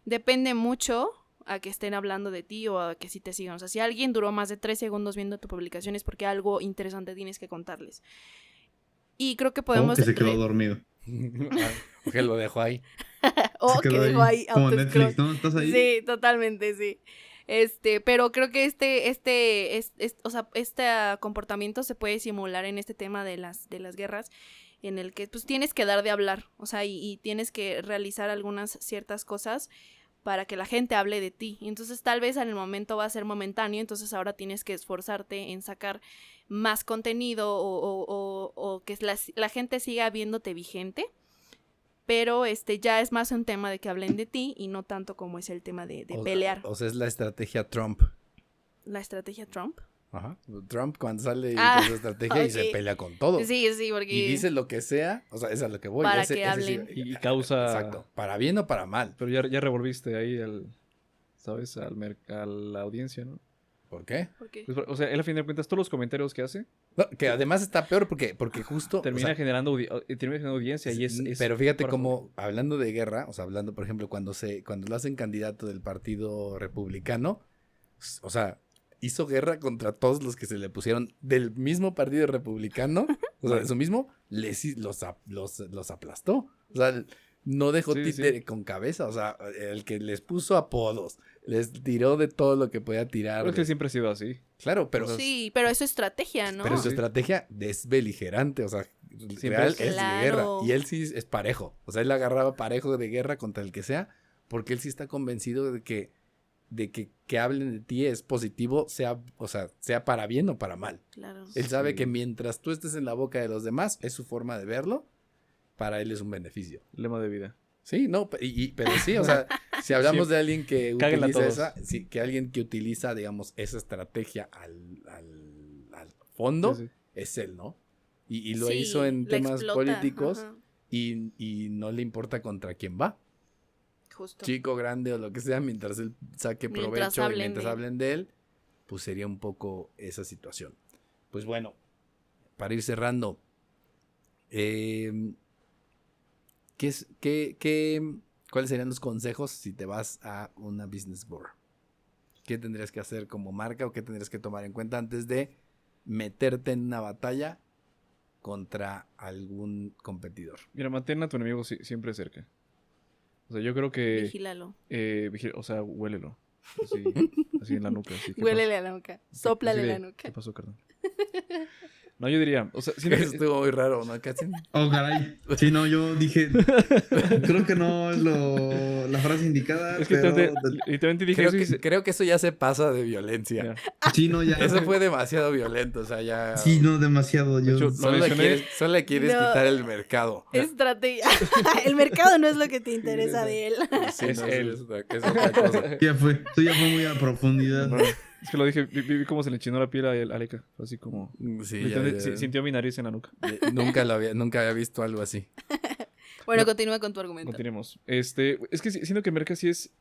F: depende mucho a que estén hablando de ti o a que sí te sigan. O sea, si alguien duró más de 3 segundos viendo tu publicación es porque algo interesante tienes que contarles. Y creo que
D: O
F: podemos...
D: que se quedó dormido.
C: O que lo dejo ahí.
F: o
D: Se
F: que
D: quedó
F: dejó ahí
D: Como
F: autoscroll.
D: Netflix, ¿no? ¿Estás ahí?
F: Sí, totalmente, sí. Pero creo que o sea, este comportamiento se puede simular en este tema de las guerras, en el que pues tienes que dar de hablar, o sea, y tienes que realizar algunas ciertas cosas para que la gente hable de ti. Y entonces tal vez en el momento va a ser momentáneo, entonces ahora tienes que esforzarte en sacar más contenido o que la gente siga viéndote vigente. Pero ya es más un tema de que hablen de ti y no tanto como es el tema de pelear.
C: O sea, es la estrategia Trump.
F: ¿La estrategia Trump?
C: Ajá. Trump cuando sale
F: Ah,
C: con su estrategia y se
F: ok.
C: pelea con todo.
F: Sí, porque...
C: Y dice lo que sea, o sea, es a lo que voy.
F: Para
C: ese
F: que
C: sí-
F: hablen.
E: Y causa...
C: Exacto. Para bien o para mal.
E: Pero ya revolviste ahí ¿sabes? A la audiencia, ¿no?
C: ¿Por qué?
F: ¿Por qué?
E: Pues, o sea, él a fin de cuentas, todos los comentarios que hace,
C: No, que además está peor porque justo...
E: termina
C: o sea,
E: generando audiencia y es
C: pero fíjate
E: para-
C: cómo, hablando de guerra, o sea, hablando, por ejemplo, cuando lo hacen candidato del Partido Republicano, o sea, hizo guerra contra todos los que se le pusieron del mismo Partido Republicano, o sea, de su mismo, los aplastó. O sea, no dejó
E: Sí,
C: títere
E: sí.
C: con cabeza, o sea, el que les puso apodos, les tiró de todo lo que podía tirar.
E: Pero es que siempre ha sido así.
C: Claro, pero...
F: Sí, pero es su estrategia, ¿no?
C: Pero su
E: Sí.
C: estrategia es beligerante, o sea, real
E: es-
C: es de
F: Claro.
C: guerra. Y él sí es parejo. O sea, él agarraba parejo de guerra contra el que sea, porque él sí está convencido de que hablen de ti es positivo, sea para bien o para mal.
F: Claro.
C: Él sabe
D: Sí.
C: que mientras tú estés en la boca de los demás, es su forma de verlo, para él es un beneficio.
E: Lema de vida.
C: Sí, no, pero sí, o sea, si hablamos
E: Sí.
C: de alguien que
E: Cáguenla
C: utiliza
E: todos.
C: que alguien que utiliza, digamos, esa estrategia al fondo,
E: Sí, sí.
C: es él, ¿no? Y lo
F: Sí,
C: hizo en
F: la
C: temas
F: explota,
C: políticos
F: ajá,
C: y no le importa contra quién va,
F: justo.
C: chico, grande o lo que sea, mientras él saque
F: Mientras
C: provecho y
F: hablen
C: mientras
F: de él.
C: hablen de él, pues sería un poco esa situación. Pues bueno, para ir cerrando, ¿cuáles serían los consejos si te vas a una business board? ¿Qué tendrías que hacer como marca o qué tendrías que tomar en cuenta antes de meterte en una batalla contra algún competidor?
E: Mira, mantén a tu enemigo siempre cerca. O sea, yo creo que...
F: Vigílalo.
E: o sea, huélelo. Así, así en la nuca. Así, ¿qué
F: Huélele
E: pasó?
F: a la nuca.
E: Así
F: Sóplale
E: de,
F: la
E: ¿Qué
F: nuca.
E: pasó, carnal? No, yo diría, o sea, siento
C: Eso
E: que-
C: estuvo muy raro, ¿no? Casi.
D: Oh, caray. Sí, no, yo dije, creo que no es la frase indicada,
E: es que
D: pero
E: literalmente dije
C: Creo
E: eso y
C: que, creo que eso ya se pasa de violencia.
E: mira,
D: sí, no, ya.
C: Eso fue demasiado violento, o sea, ya...
D: Sí, no, demasiado.
E: De hecho,
C: Solo le
E: mencioné-
C: quieres
F: No.
C: quitar el mercado.
F: Estrategia. El mercado no es lo que te interesa de él.
C: Sí,
E: Es
C: no,
E: él.
C: es otra cosa.
D: Ya fue. Tú ya fue muy a profundidad.
E: no, es que lo dije, vi cómo se le enchinó la piel a Aleca. Así como...
C: Sí,
E: literalmente sintió mi nariz en la nuca.
C: nunca había visto algo así.
F: Bueno,
E: No.
F: continúa con tu argumento.
E: Continuemos. Es que siento que Merca sí es...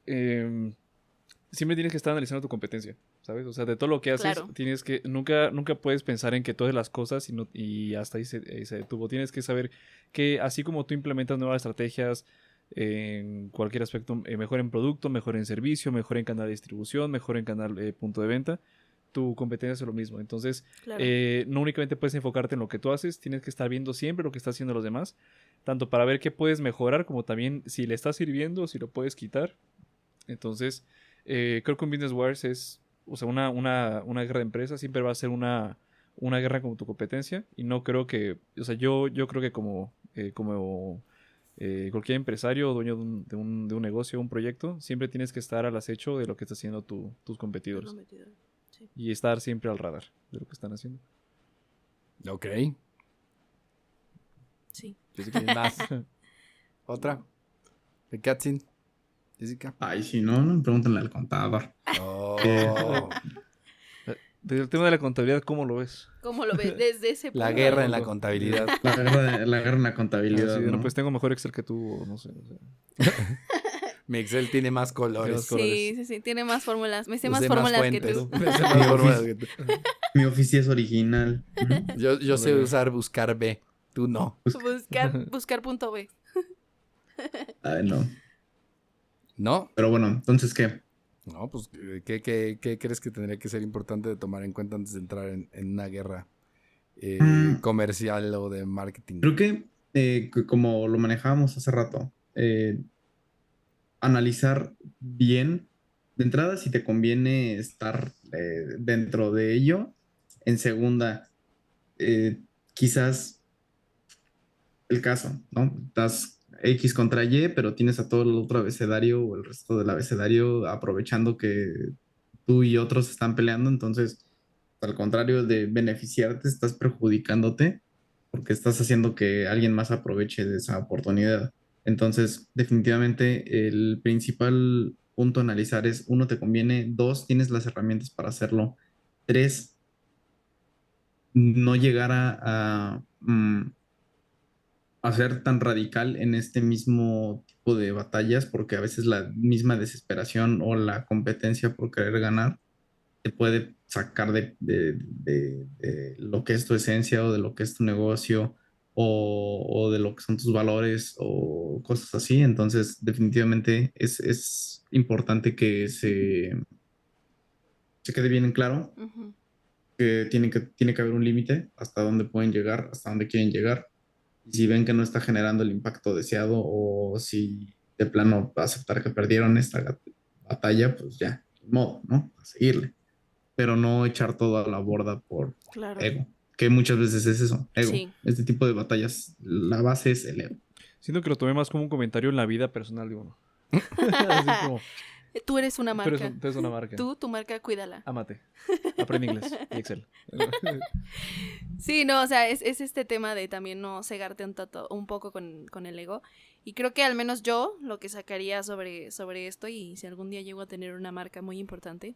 E: siempre tienes que estar analizando tu competencia, ¿sabes? O sea, de todo lo que haces,
F: Claro.
E: tienes que... Nunca puedes pensar en que todas las cosas y hasta ahí se detuvo. Tienes que saber que así como tú implementas nuevas estrategias en cualquier aspecto, mejor en producto, mejor en servicio, mejor en canal de distribución, mejor en canal punto de venta, tu competencia es lo mismo. Entonces,
F: Claro.
E: no únicamente puedes enfocarte en lo que tú haces, tienes que estar viendo siempre lo que están haciendo los demás, tanto para ver qué puedes mejorar, como también si le está sirviendo, si lo puedes quitar. Entonces, creo que un Business Wars es, o sea, una guerra de empresas siempre va a ser una guerra con tu competencia, y no creo que, o sea, yo creo que como cualquier empresario o dueño de un negocio, un proyecto, siempre tienes que estar al acecho de lo que están haciendo tus competidores
F: Sí.
E: y estar siempre al radar de lo que están haciendo.
C: Ok.
F: Sí.
C: Jessica, ¿y más? ¿Otra? ¿De Katzin? Jessica.
D: Ay, sí, no, pregúntenle al contador.
C: Oh,
E: Desde el tema de la contabilidad, ¿cómo lo ves?
F: ¿Cómo lo ves desde ese punto?
C: la guerra en la
E: Punto.
C: contabilidad.
D: La guerra en la contabilidad.
E: Así de,
D: ¿no?
E: pues tengo mejor Excel que tú, o no sé. O sea.
C: Mi Excel tiene más colores.
F: Sí, tiene más fórmulas. Me sé
C: Yo
F: más
C: sé
F: fórmulas que
C: fuentes.
F: tú.
C: Me sé más fórmulas que tú.
D: Mi oficio es original. ¿Mm?
C: Yo sé usar buscar B. Tú no.
F: Buscar punto B.
D: Ay, no.
C: ¿No?
D: Pero bueno, entonces, ¿qué?
C: No, pues, ¿qué crees que tendría que ser importante de tomar en cuenta antes de entrar en una guerra comercial o de marketing?
D: Creo que como lo manejábamos hace rato, analizar bien, de entrada, si te conviene estar dentro de ello. En segunda, quizás el caso, ¿no? Estás X contra Y, pero tienes a todo el otro abecedario o el resto del abecedario aprovechando que tú y otros están peleando. Entonces, al contrario de beneficiarte, estás perjudicándote porque estás haciendo que alguien más aproveche de esa oportunidad. Entonces, definitivamente el principal punto a analizar es, uno, te conviene; dos, tienes las herramientas para hacerlo; tres, no llegar a ser tan radical en este mismo tipo de batallas, porque a veces la misma desesperación o la competencia por querer ganar te puede sacar de lo que es tu esencia o de lo que es tu negocio o de lo que son tus valores o cosas así. Entonces, definitivamente es importante que se quede bien en claro
F: Ujú.
D: que tiene que haber un límite hasta dónde pueden llegar, hasta dónde quieren llegar. Y si ven que no está generando el impacto deseado, o si de plano aceptar que perdieron esta batalla, pues ya, ni modo, ¿no? A seguirle. Pero no echar todo a la borda por
F: Claro.
D: ego. Que muchas veces es eso, ego.
F: Sí.
D: Este tipo de batallas, la base es el ego.
E: Siento que lo tomé más como un comentario en la vida personal, digo, ¿no? Así como,
F: Tú eres una
E: tú
F: marca.
E: eres una marca.
F: Tú, tu marca, cuídala.
E: Ámate. Aprende inglés y Excel.
F: Sí, no, o sea, es este tema de también no cegarte un poco con el ego. Y creo que al menos yo lo que sacaría sobre esto, y si algún día llego a tener una marca muy importante,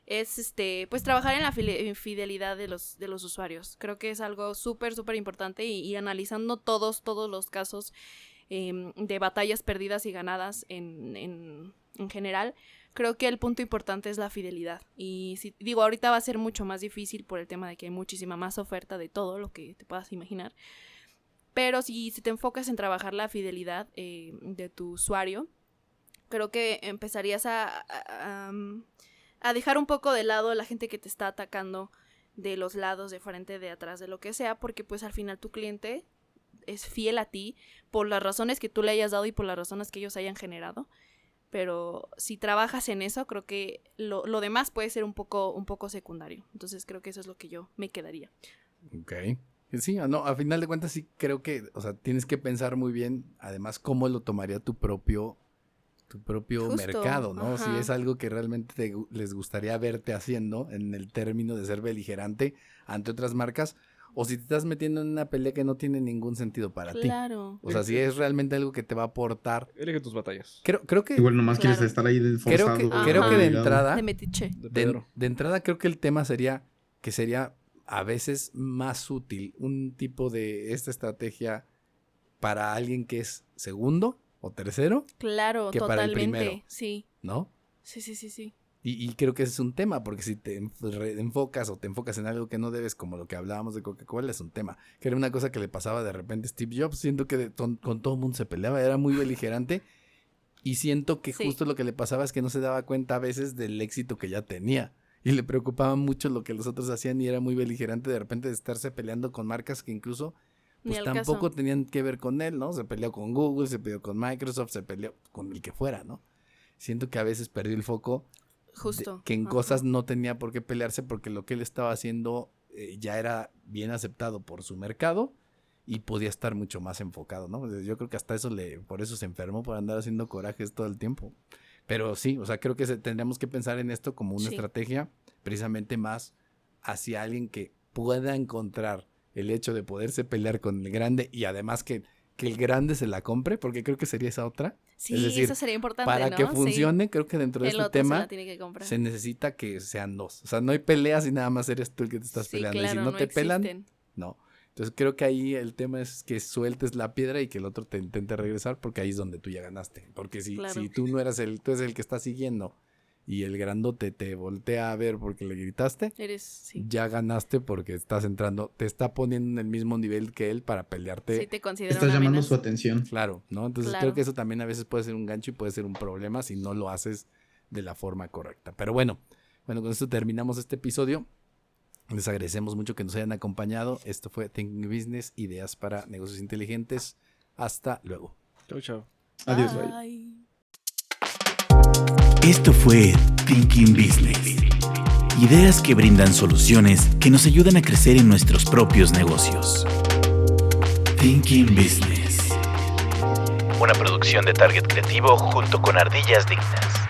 F: es pues trabajar en la fidelidad de los usuarios. Creo que es algo súper, súper importante y analizando todos los casos de batallas perdidas y ganadas en general, creo que el punto importante es la fidelidad. Y digo, ahorita va a ser mucho más difícil por el tema de que hay muchísima más oferta de todo lo que te puedas imaginar. Pero si te enfocas en trabajar la fidelidad de tu usuario, creo que empezarías a dejar un poco de lado a la gente que te está atacando de los lados, de frente, de atrás, de lo que sea, porque pues al final tu cliente es fiel a ti por las razones que tú le hayas dado y por las razones que ellos hayan generado. Pero si trabajas en eso, creo que lo demás puede ser un poco secundario. Entonces creo que eso es lo que yo me quedaría.
C: Ok. Sí, no, a final de cuentas sí creo que, o sea, tienes que pensar muy bien, además, cómo lo tomaría tu propio
F: Justo,
C: mercado, ¿no?
F: ajá.
C: Si es algo que realmente les gustaría verte haciendo en el término de ser beligerante ante otras marcas, o si te estás metiendo en una pelea que no tiene ningún sentido para ti.
F: Claro.
C: O sea, si es realmente algo que te va a aportar.
E: Elige tus batallas.
C: Creo que
D: Igual nomás
F: Claro.
D: quieres estar ahí forzado.
C: creo que de
D: obligado.
C: entrada,
F: De metiche.
E: De
C: de
E: Pedro.
C: entrada creo que el tema sería a veces más útil un tipo de esta estrategia para alguien que es segundo o tercero,
F: Claro,
C: que para el
F: totalmente.
C: primero.
F: Sí.
C: ¿no?
F: Sí.
C: Y creo que ese es un tema, porque si te enfocas en algo que no debes, como lo que hablábamos de Coca-Cola, es un tema. Que era una cosa que le pasaba de repente a Steve Jobs. Siento que con todo el mundo se peleaba, era muy beligerante. Y siento que
F: Sí.
C: justo lo que le pasaba es que no se daba cuenta a veces del éxito que ya tenía. Y le preocupaba mucho lo que los otros hacían y era muy beligerante de repente de estarse peleando con marcas que incluso
F: Ni
C: pues
F: al
C: tampoco
F: caso.
C: tenían que ver con él, ¿no? Se peleó con Google, se peleó con Microsoft, se peleó con el que fuera, ¿no? Siento que a veces perdió el foco
F: Justo.
C: que en
F: Ajá.
C: cosas no tenía por qué pelearse porque lo que él estaba haciendo ya era bien aceptado por su mercado y podía estar mucho más enfocado, ¿no? Yo creo que hasta eso por eso se enfermó, por andar haciendo corajes todo el tiempo. Pero sí, o sea, creo que tendríamos que pensar en esto como una
F: Sí.
C: estrategia precisamente más hacia alguien que pueda encontrar el hecho de poderse pelear con el grande y además que el grande se la compre, porque creo que sería esa otra.
F: Sí,
C: es decir,
F: eso sería importante,
C: Para
F: ¿no?
C: que
F: Sí.
C: funcione, creo que dentro de
F: El
C: este
F: otro se
C: tema
F: la tiene que comprar.
C: se necesita que sean dos. O sea, no hay peleas y nada más eres tú el que te estás
F: Sí,
C: peleando. Y
F: claro,
C: si no te pelan,
F: existen.
C: no. Entonces creo que ahí el tema es que sueltes la piedra y que el otro te intente regresar, porque ahí es donde tú ya ganaste. Porque si
F: Claro.
C: tú no eras tú eres el que está siguiendo y el grandote te voltea a ver porque le gritaste,
F: Sí.
C: ya ganaste porque estás entrando, te está poniendo en el mismo nivel que él para pelearte.
F: Sí, te considero
D: Estás
F: una
D: llamando
F: amenaza.
D: su atención.
C: Claro, ¿no? Entonces
F: Claro.
C: creo que eso también a veces puede ser un gancho y puede ser un problema si no lo haces de la forma correcta. Pero bueno, con esto terminamos este episodio. Les agradecemos mucho que nos hayan acompañado. Esto fue Thinking Business, ideas para negocios inteligentes. Hasta luego.
E: Chau.
D: Adiós, bye.
F: Bye.
B: Esto fue Thinking Business. Ideas que brindan soluciones que nos ayudan a crecer en nuestros propios negocios. Thinking Business.
A: Una producción de Target Creativo junto con Ardillas Dignas.